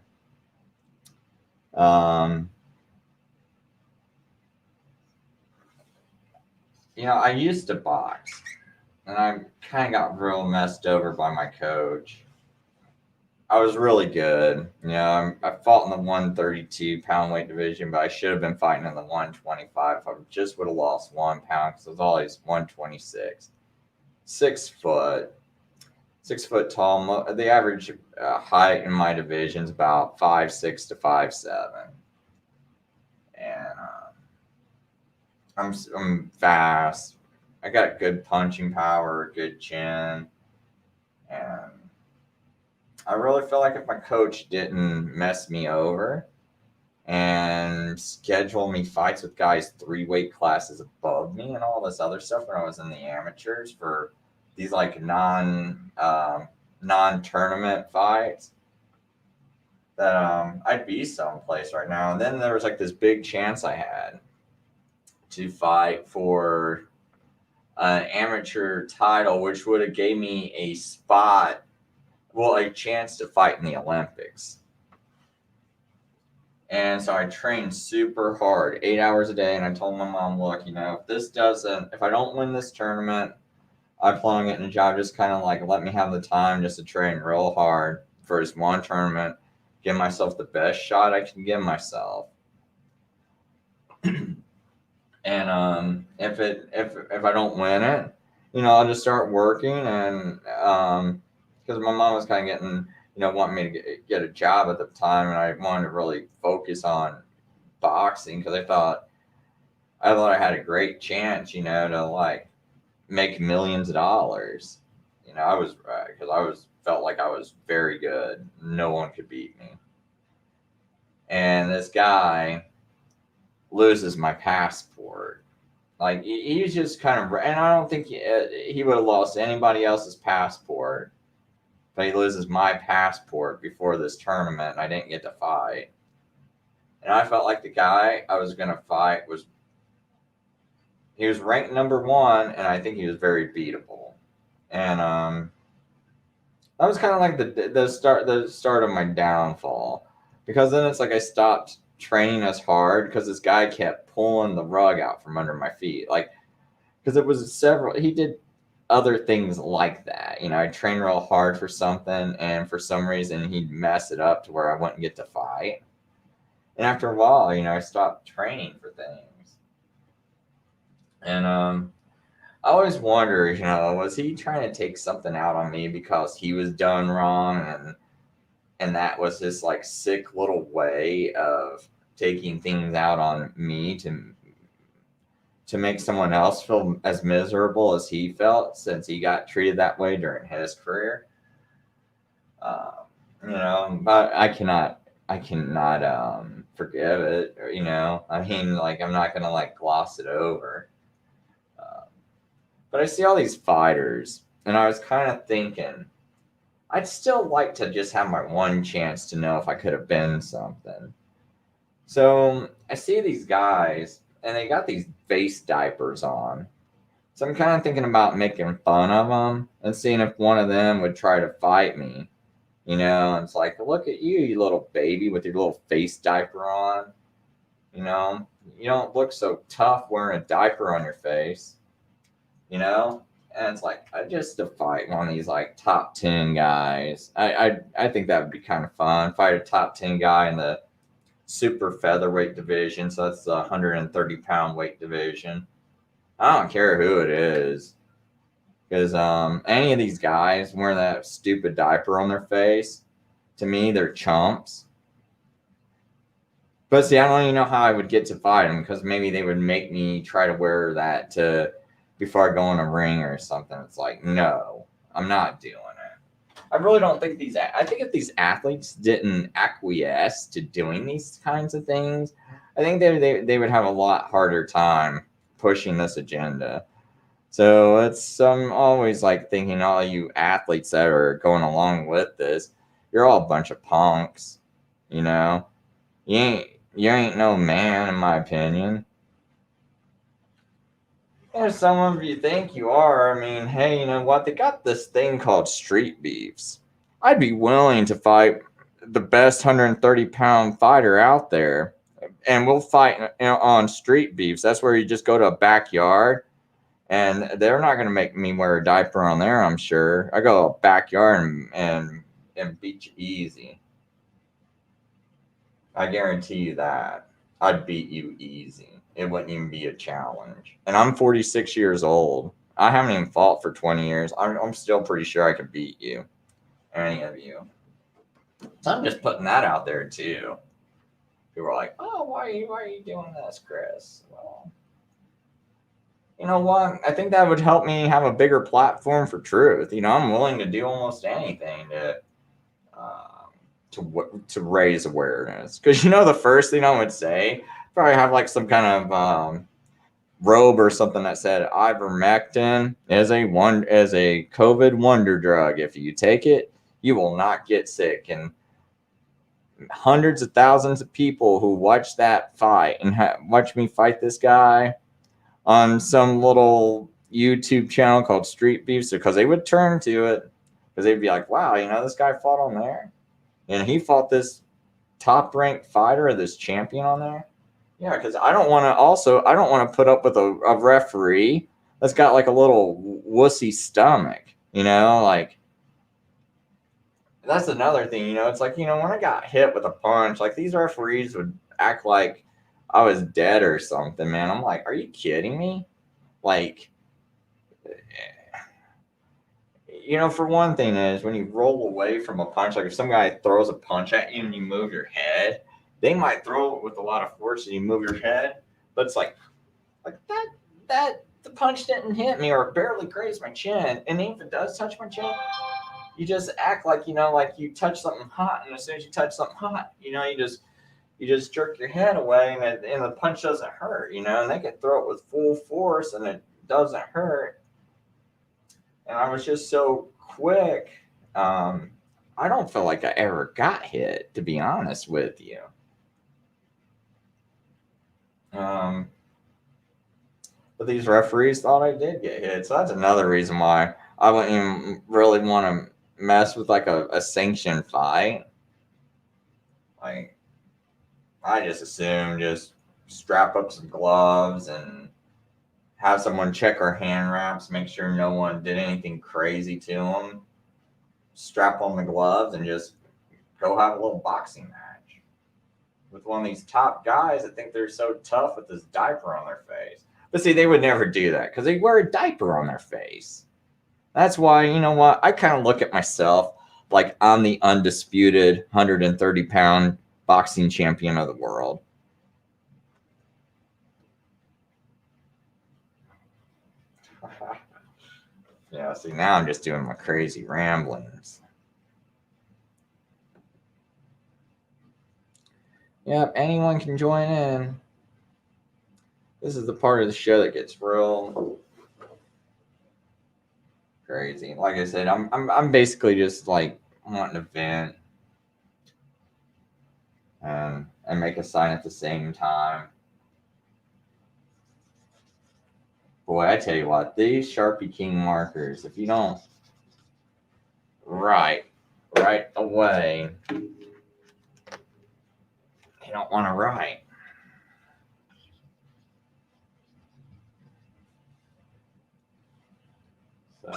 I used to box, and I kind of got real messed over by my coach. I was really good. You know, I fought in the 132 pound weight division, but I should have been fighting in the 125. I just would have lost 1 pound because I was always 126. 6 foot, 6 foot tall. The average height in my division is about 5'6" to 5'7", and I'm fast. I got good punching power, good chin, and I really feel like if my coach didn't mess me over and schedule me fights with guys 3 weight classes above me and all this other stuff when I was in the amateurs for these like non tournament fights, that I'd be someplace right now. And then there was like this big chance I had to fight for an amateur title, which would have gave me a spot, well, a chance to fight in the Olympics. And so I trained super hard, 8 hours a day. And I told my mom, look, you know, if I don't win this tournament, I plan on getting a job. Just kind of like let me have the time just to train real hard for this one tournament, give myself the best shot I can give myself. And if I don't win it, you know, I'll just start working. And because my mom was kind of getting, you know, wanting me to get a job at the time, and I wanted to really focus on boxing because I thought I had a great chance, you know, to like make millions of dollars. You know, I was because I felt like I was very good. No one could beat me. And this guy loses my passport. Like he's just kind of, and I don't think he would have lost anybody else's passport, but he loses my passport before this tournament, and I didn't get to fight. And I felt like the guy I was gonna fight he was ranked number 1, and I think he was very beatable. And that was kind of like the start of my downfall, because then it's like I stopped training as hard because this guy kept pulling the rug out from under my feet. Like, because it was he did other things like that. You know, I trained real hard for something, and for some reason he'd mess it up to where I wouldn't get to fight. And after a while, you know, I stopped training for things. And I always wonder, you know, was he trying to take something out on me because he was done wrong, and that was his like sick little way of taking things out on me to make someone else feel as miserable as he felt, since he got treated that way during his career. You know, but I cannot forgive it. Or, you know, I mean, like, I'm not gonna like gloss it over. But I see all these fighters, and I was kind of thinking, I'd still like to just have my one chance to know if I could have been something. So I see these guys, and they got these face diapers on. So I'm kind of thinking about making fun of them and seeing if one of them would try to fight me. You know, and it's like, look at you, you little baby with your little face diaper on. You know, you don't look so tough wearing a diaper on your face. You know, and it's like, just to fight one of these like top 10 guys. I think that would be kind of fun. Fight a top 10 guy in the super featherweight division. So that's the 130-pound weight division. I don't care who it is, because any of these guys wearing that stupid diaper on their face, to me, they're chumps. But see, I don't even know how I would get to fight them, because maybe they would make me try to wear that before I go in a ring or something. It's like, no, I'm not doing it. I really don't think I think if these athletes didn't acquiesce to doing these kinds of things, I think they would have a lot harder time pushing this agenda. So I'm always like thinking, all you athletes that are going along with this, you're all a bunch of punks. You know, you ain't no man, in my opinion. If some of you think you are, I mean, hey, you know what? They got this thing called street beefs. I'd be willing to fight the best 130-pound fighter out there, and we'll fight, you know, on street beefs. That's where you just go to a backyard, and they're not going to make me wear a diaper on there, I'm sure. I go to a backyard, and and beat you easy. I guarantee you that. I'd beat you easy. It wouldn't even be a challenge. And I'm 46 years old. I haven't even fought for 20 years. I'm still pretty sure I could beat you. Any of you. So I'm just putting that out there too. People are like, oh, why are you doing this, Chris? Well, you know what? I think that would help me have a bigger platform for truth. I'm willing to do almost anything to raise awareness. Because the first thing I would say, probably have like some kind of robe or something that said ivermectin is a COVID wonder drug. If you take it, you will not get sick. And hundreds of thousands of people who watch that fight and watch me fight this guy on some little YouTube channel called Street Beefs, because they would turn to it because they'd be like, wow, this guy fought on there and he fought this top ranked fighter, this champion on there. Yeah, because I don't want to put up with a referee that's got like a little wussy stomach, like that's another thing, it's like, when I got hit with a punch, like these referees would act like I was dead or something, man. I'm like, are you kidding me? Like, for one thing is when you roll away from a punch, like if some guy throws a punch at you and you move your head, they might throw it with a lot of force and you move your head, but it's like that the punch didn't hit me or barely grazed my chin. And even if it does touch my chin, you just act like, like you touch something hot. And as soon as you touch something hot, you just jerk your head away and the punch doesn't hurt, and they can throw it with full force and it doesn't hurt. And I was just so quick. I don't feel like I ever got hit, to be honest with you. But these referees thought I did get hit. So that's another reason why I wouldn't even really want to mess with like a sanctioned fight. Like, I just assume just strap up some gloves and have someone check our hand wraps, make sure no one did anything crazy to them. Strap on the gloves and just go have a little boxing match with one of these top guys that think they're so tough with this diaper on their face. But see, they would never do that because they wear a diaper on their face. That's why, you know what? I kind of look at myself like I'm the undisputed 130-pound boxing champion of the world. Yeah, see, now I'm just doing my crazy ramblings. Yep, anyone can join in. This is the part of the show that gets real crazy. Like I said, I'm basically just like wanting to vent and make a sign at the same time. Boy, I tell you what, these Sharpie King markers, if you don't write right away, you don't want to write. So,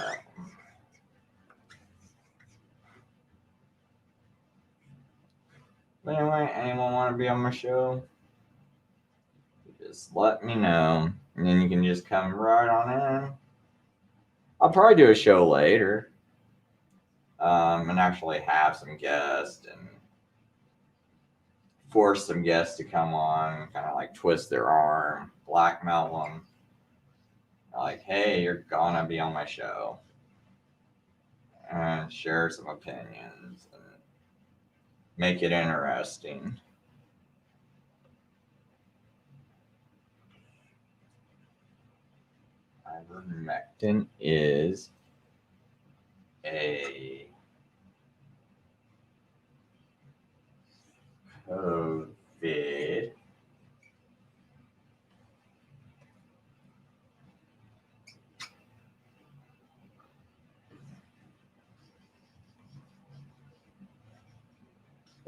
but anyway, anyone want to be on my show? Just let me know, and then you can just come right on in. I'll probably do a show later, and actually have some guests and force some guests to come on, kind of like twist their arm, blackmail them. Like, hey, you're gonna be on my show, and share some opinions and make it interesting. Ivermectin is a COVID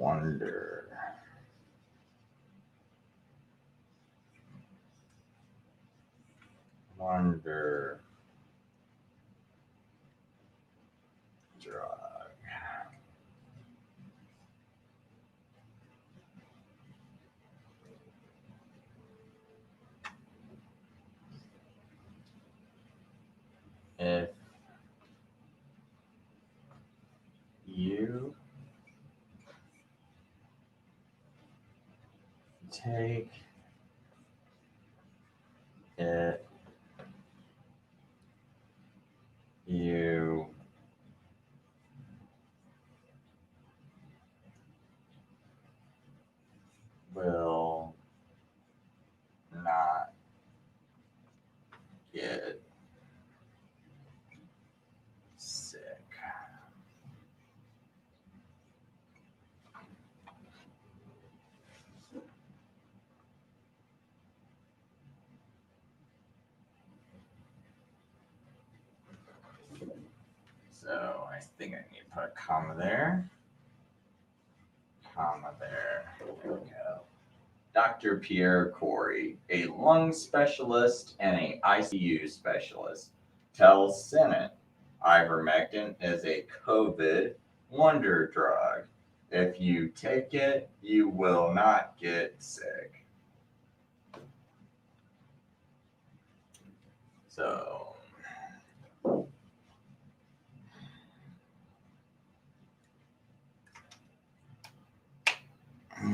wonder drug. you take it, you will not get sick. So I think I need to put a comma there. Comma there. There we go. Dr. Pierre Corey, a lung specialist and a ICU specialist, tells Senate ivermectin is a COVID wonder drug. If you take it, you will not get sick. So,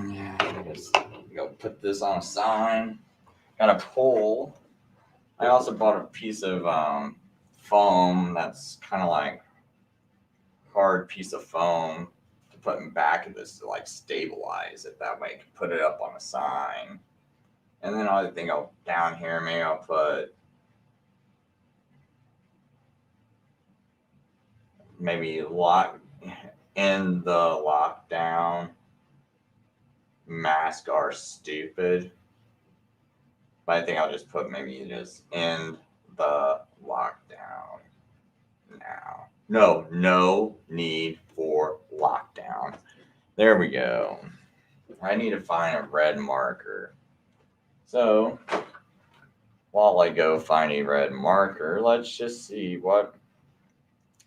yeah, I just go put this on a sign. Got a pole. I also bought a piece of foam that's kind of like hard piece of foam to put in back of this to like stabilize it. That way I can put it up on a sign. And then I think I'll down here, maybe I'll put maybe lock in the lockdown. Masks are stupid. But I think I'll just put maybe just end the lockdown now. No need for lockdown. There we go. I need to find a red marker. So while I go find a red marker, let's just see what.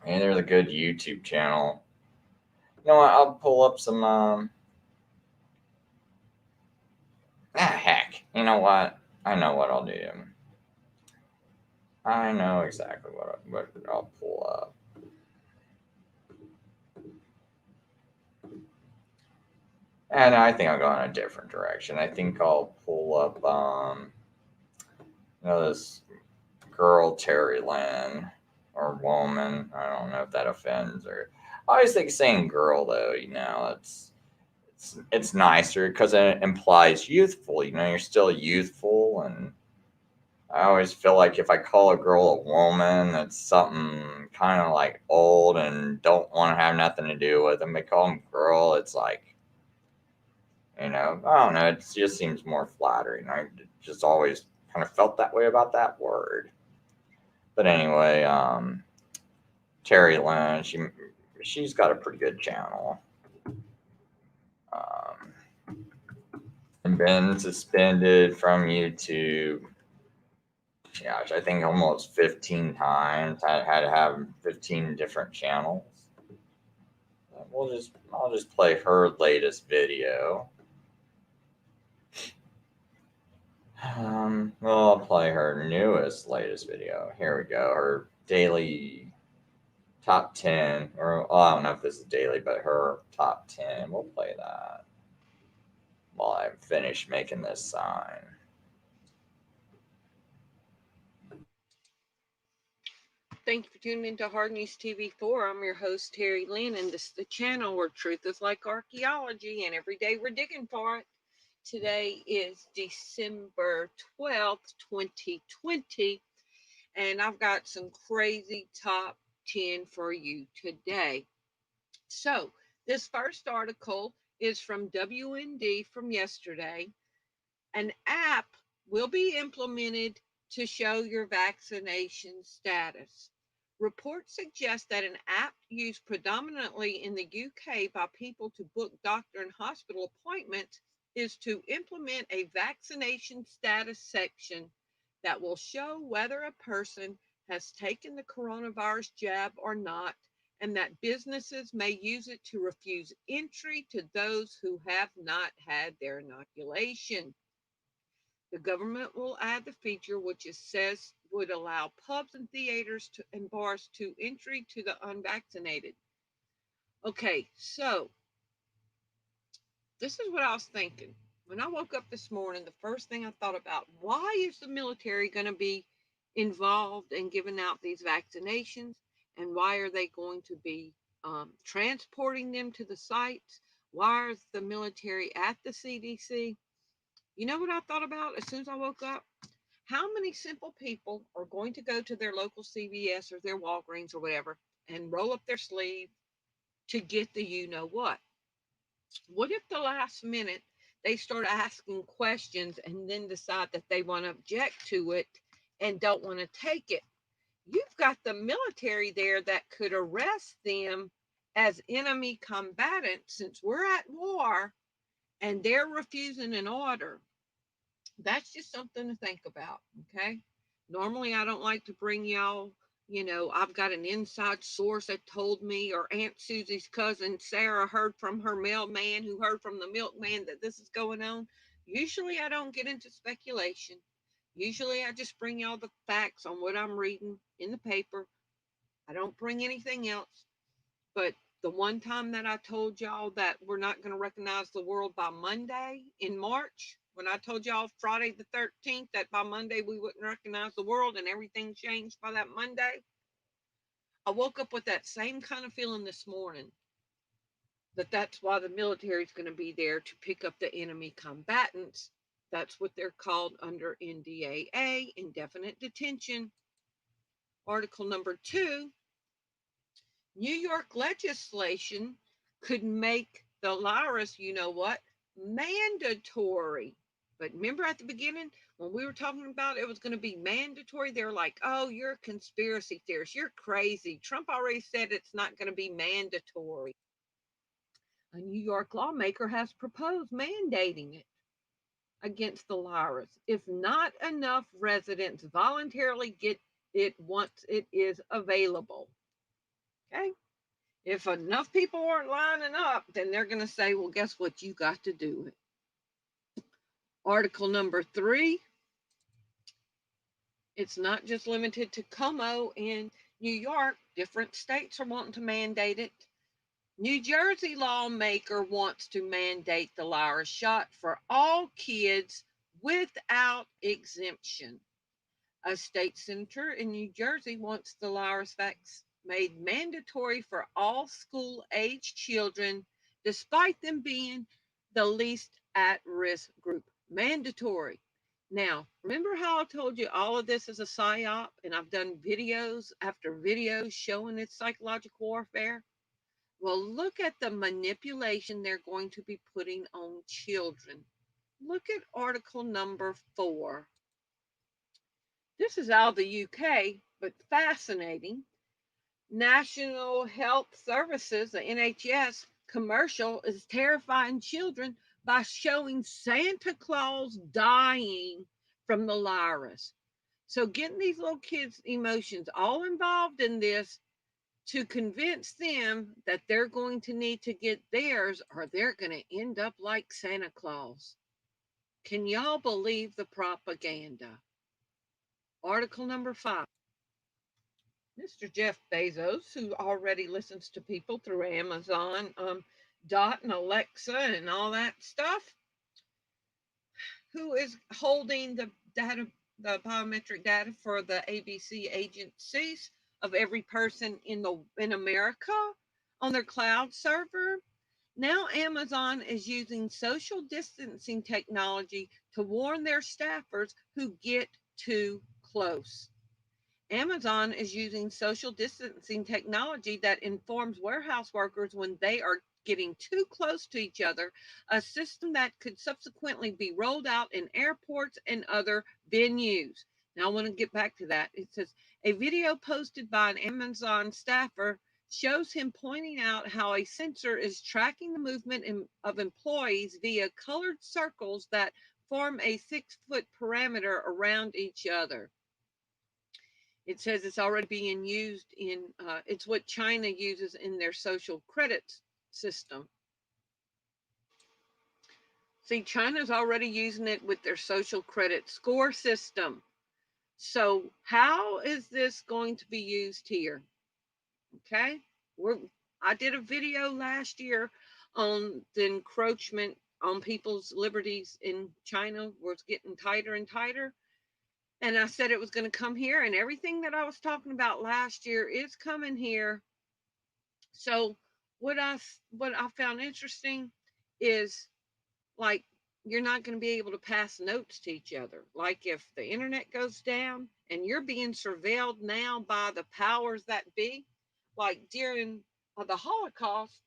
And there's a good YouTube channel. You know what? I'll pull up some. Heck. You know what? I know what I'll do. I know exactly what I'll pull up. And I think I'll go in a different direction. I think I'll pull up, this girl Terry Lynn or woman. I don't know if that offends her. I always think saying girl though, it's nicer because it implies youthful. You're still youthful, and I always feel like if I call a girl a woman, it's something kind of like old and don't want to have nothing to do with them. They call them girl, it's like, I don't know, it just seems more flattering. I just always kind of felt that way about that word. But anyway, Terry Lynn, she's got a pretty good channel. And been suspended from YouTube. Gosh, I think almost 15 times. I had to have 15 different channels. I'll just play her latest video. Well, I'll play her latest video. Here we go. Her daily top 10, or I don't know if this is daily, but her top 10. We'll play that while I finish making this sign. Thank you for tuning into Hard News TV4. I'm your host, Terry Lynn, and this is the channel where truth is like archaeology, and every day we're digging for it. Today is December 12th, 2020, and I've got some crazy top 10 for you today. So, this first article is from WND from yesterday. An app will be implemented to show your vaccination status. Reports suggest that an app used predominantly in the UK by people to book doctor and hospital appointments is to implement a vaccination status section that will show whether a person has taken the coronavirus jab or not, and that businesses may use it to refuse entry to those who have not had their inoculation. The government will add the feature which it says would allow pubs and theaters and bars to entry to the unvaccinated. Okay, so this is what I was thinking. When I woke up this morning, the first thing I thought about, why is the military going to be involved in giving out these vaccinations? And why are they going to be transporting them to the sites? Why is the military at the CDC? You know what I thought about as soon as I woke up? How many simple people are going to go to their local CVS or their Walgreens or whatever and roll up their sleeve to get the you know what? What if the last minute they start asking questions and then decide that they want to object to it and don't want to take it? You've got the military there that could arrest them as enemy combatants since we're at war and they're refusing an order. That's just something to think about. Okay. Normally, I don't like to bring y'all, I've got an inside source that told me, or Aunt Susie's cousin Sarah heard from her mailman who heard from the milkman that this is going on. Usually, I don't get into speculation. Usually, I just bring y'all the facts on what I'm reading in the paper. I don't bring anything else. But the one time that I told y'all that we're not going to recognize the world by Monday in March, when I told y'all Friday the 13th that by Monday we wouldn't recognize the world and everything changed by that Monday, I woke up with that same kind of feeling this morning, that that's why the military is going to be there to pick up the enemy combatants. That's what they're called under NDAA, indefinite detention. Article number 2, New York legislation could make the virus, you know what, mandatory. But remember at the beginning when we were talking about it was going to be mandatory, they're like, oh, you're a conspiracy theorist. You're crazy. Trump already said it's not going to be mandatory. A New York lawmaker has proposed mandating it against the virus if not enough residents voluntarily get it once it is available. Okay. If enough people aren't lining up, then they're going to say, well, guess what? You got to do it. Article number 3, it's not just limited to Como in New York. Different states are wanting to mandate it. New Jersey lawmaker wants to mandate the Lyra shot for all kids without exemption. A state senator in New Jersey wants the virus vaccine made mandatory for all school-age children, despite them being the least at-risk group. Mandatory. Now, remember how I told you all of this is a psyop, and I've done videos after videos showing it's psychological warfare? Well, look at the manipulation they're going to be putting on children. Look at article number 4. This is out of the UK, but fascinating. National Health Services, the NHS commercial, is terrifying children by showing Santa Claus dying from the virus. So getting these little kids' emotions all involved in this to convince them that they're going to need to get theirs or they're going to end up like Santa Claus. Can y'all believe the propaganda? Article number 5. Mr. Jeff Bezos, who already listens to people through Amazon, Dot and Alexa and all that stuff, who is holding the data, the biometric data for the ABC agencies of every person in America on their cloud server. Now Amazon is using social distancing technology to warn their staffers who get too close. Amazon is using social distancing technology that informs warehouse workers when they are getting too close to each other, a system that could subsequently be rolled out in airports and other venues. Now, I want to get back to that. It says a video posted by an Amazon staffer shows him pointing out how a sensor is tracking the movement of employees via colored circles that form a 6-foot perimeter around each other. It says it's already being used it's what China uses in their social credit system. See, China's already using it with their social credit score system. So how is this going to be used here? Okay, I did a video last year on the encroachment on people's liberties in China was getting tighter and tighter. And I said it was going to come here, and everything that I was talking about last year is coming here. So what I found interesting is, like, you're not going to be able to pass notes to each other. Like, if the internet goes down and you're being surveilled now by the powers that be, like during the Holocaust,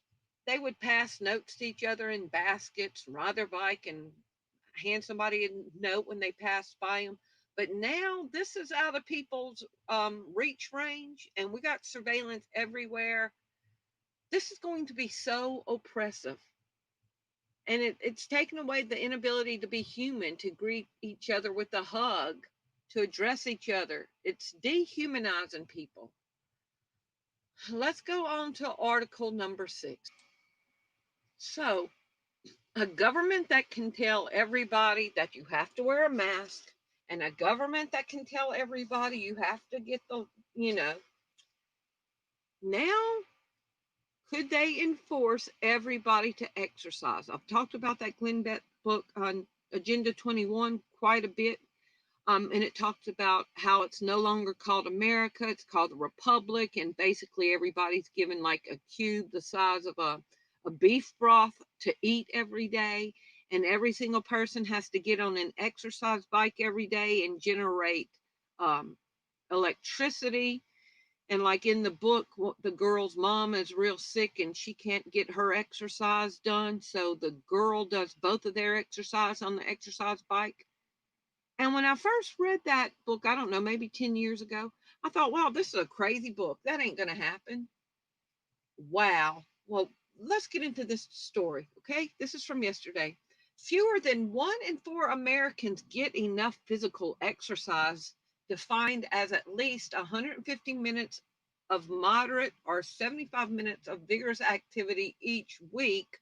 they would pass notes to each other in baskets, ride their bike, and hand somebody a note when they passed by them. But now this is out of people's reach range, and we got surveillance everywhere. This is going to be so oppressive. And it's taken away the inability to be human, to greet each other with a hug, to address each other. It's dehumanizing people. Let's go on to article number 6. So, a government that can tell everybody that you have to wear a mask, and a government that can tell everybody you have to get the, now could they enforce everybody to exercise? I've talked about that Glenn Beck book on Agenda 21 quite a bit. And it talks about how it's no longer called America, it's called the Republic, and basically everybody's given like a cube the size of a beef broth to eat every day, and every single person has to get on an exercise bike every day and generate electricity. And like in the book, the girl's mom is real sick and she can't get her exercise done, so the girl does both of their exercise on the exercise bike. And when I first read that book, I don't know, maybe 10 years ago, I thought, wow, this is a crazy book. That ain't going to happen. Wow. Well, let's get into this story, okay? This is from yesterday. Fewer than 1 in 4 Americans get enough physical exercise, defined as at least 150 minutes of moderate or 75 minutes of vigorous activity each week,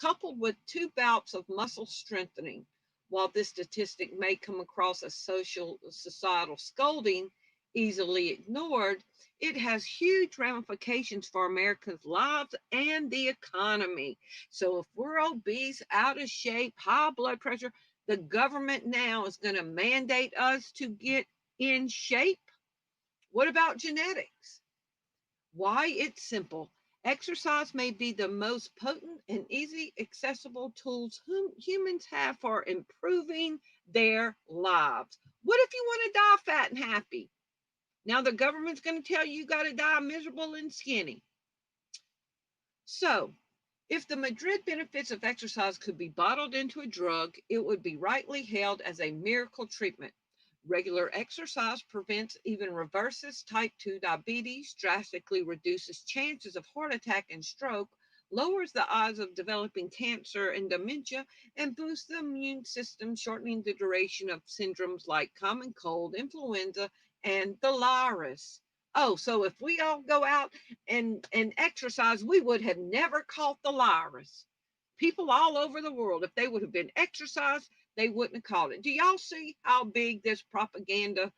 coupled with 2 bouts of muscle strengthening. While this statistic may come across as societal scolding, easily ignored, it has huge ramifications for Americans' lives and the economy. So if we're obese, out of shape, high blood pressure, the government now is going to mandate us to get in shape. What about genetics? Why? It's simple. Exercise may be the most potent and easy accessible tools humans have for improving their lives. What if you want to die fat and happy? Now the government's going to tell you you got to die miserable and skinny. So, if the Madrid benefits of exercise could be bottled into a drug, it would be rightly hailed as a miracle treatment. Regular exercise prevents, even reverses, type 2 diabetes, drastically reduces chances of heart attack and stroke, lowers the odds of developing cancer and dementia, and boosts the immune system, shortening the duration of syndromes like common cold, influenza, and the virus. Oh, so if we all go out and exercise, we would have never caught the virus. People all over the world, if they would have been exercised, they wouldn't have caught it. Do y'all see how big this propaganda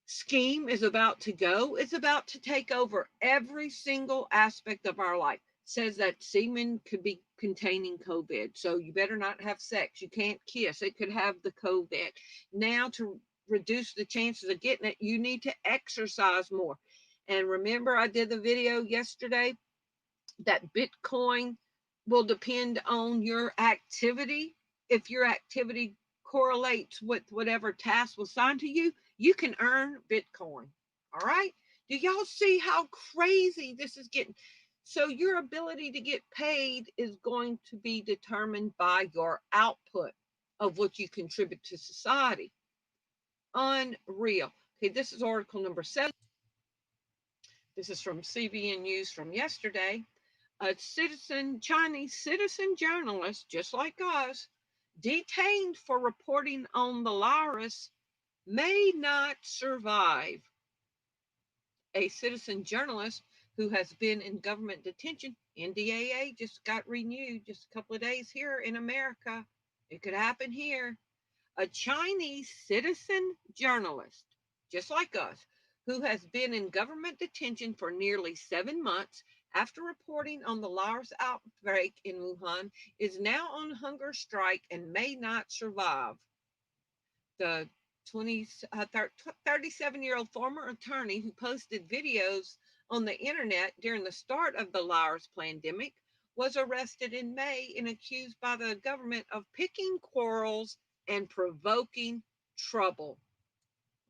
scheme is about to go? It's about to take over every single aspect of our life. It says that semen could be containing COVID, so you better not have sex. You can't kiss. It could have the COVID. Now, to reduce the chances of getting it, you need to exercise more. And remember, I did the video yesterday that Bitcoin will depend on your activity. If your activity correlates with whatever task was assigned to you, you can earn Bitcoin. All right. Do y'all see how crazy this is getting? So your ability to get paid is going to be determined by your output of what you contribute to society. Unreal. Okay, this is article number 7. This is from CBN News from yesterday. A Chinese citizen journalist, just like us, detained for reporting on the virus, may not survive. A citizen journalist who has been in government detention, NDAA just got renewed just a couple of days here in America. It could happen here. A Chinese citizen journalist, just like us, who has been in government detention for nearly 7 months, after reporting on the virus outbreak in Wuhan, is now on hunger strike and may not survive. The 37-year-old former attorney who posted videos on the internet during the start of the virus pandemic was arrested in May and accused by the government of picking quarrels and provoking trouble.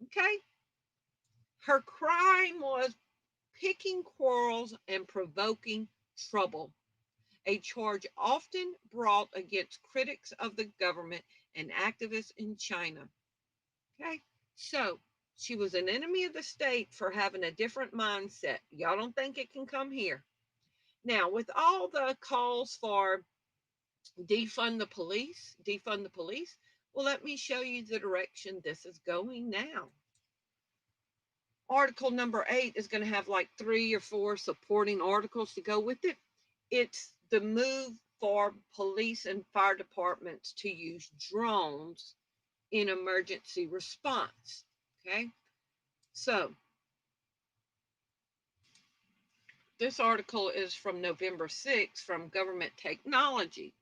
Okay? Her crime was picking quarrels and provoking trouble, a charge often brought against critics of the government and activists in China. Okay, so she was an enemy of the state for having a different mindset. Y'all don't think it can come here. Now, with all the calls for defund the police, well, let me show you the direction this is going now. Article number 8 is going to have like 3 or 4 supporting articles to go with it. It's the move for police and fire departments to use drones in emergency response. Okay, so this article is from November 6th from Government Technology.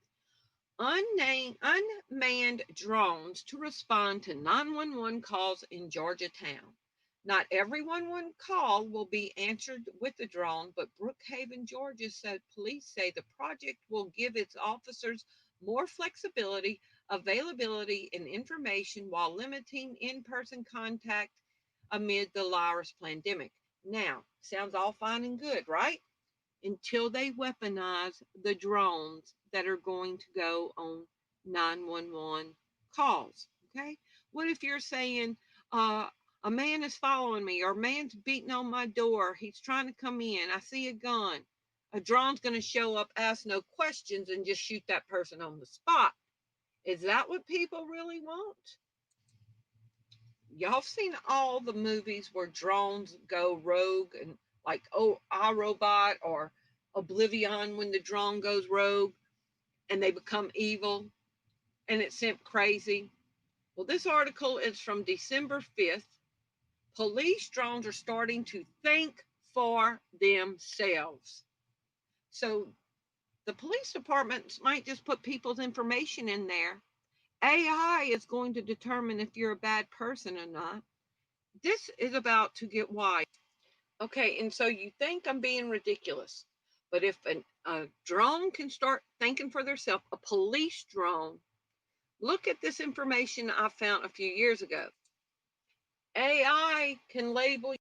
Unmanned drones to respond to 911 calls in Georgia town. Not every 911 call will be answered with the drone, but Brookhaven, Georgia said police say the project will give its officers more flexibility, availability, and information while limiting in-person contact amid the virus pandemic. Now, sounds all fine and good, right? Until they weaponize the drones that are going to go on 911 calls. Okay? What if you're saying, a man is following me, or a man's beating on my door, he's trying to come in, I see a gun. A drone's going to show up, ask no questions, and just shoot that person on the spot. Is that what people really want? Y'all seen all the movies where drones go rogue, and like, oh, iRobot or Oblivion, when the drone goes rogue and they become evil and it's sent crazy? Well, this article is from December 5th. Police drones are starting to think for themselves. So the police departments might just put people's information in there. AI is going to determine if you're a bad person or not. This is about to get wide. Okay, and so you think I'm being ridiculous, but if a drone can start thinking for themselves, a police drone, look at this information I found a few years ago. AI can label.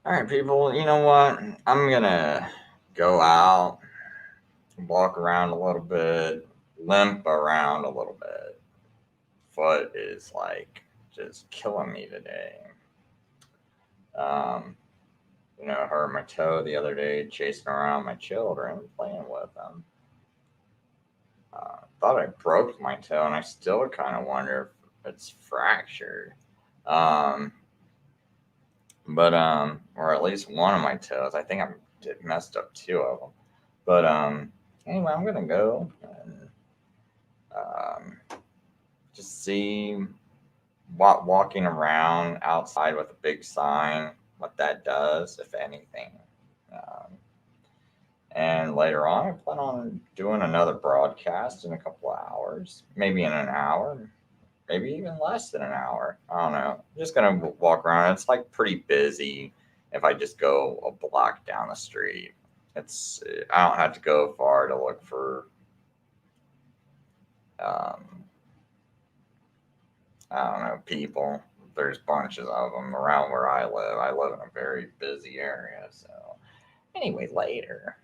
All right, people, you know what? I'm gonna go out, walk around a little bit, limp around a little bit. Foot is like just killing me today. Um, hurt my toe the other day chasing around my children, playing with them. Thought I broke my toe, and I still kind of wonder if it's fractured. Um, or at least one of my toes. I think I messed up 2 of them. But anyway, I'm gonna go and just see what walking around outside with a big sign, what that does, if anything. Um, and later on, I plan on doing another broadcast in a couple of hours, maybe in an hour, maybe even less than an hour. I don't know. I'm just gonna walk around. It's like pretty busy if I just go a block down the street. I don't have to go far to look for um, I don't know, people. There's bunches of them around where I live. I live in a very busy area. So anyway, later.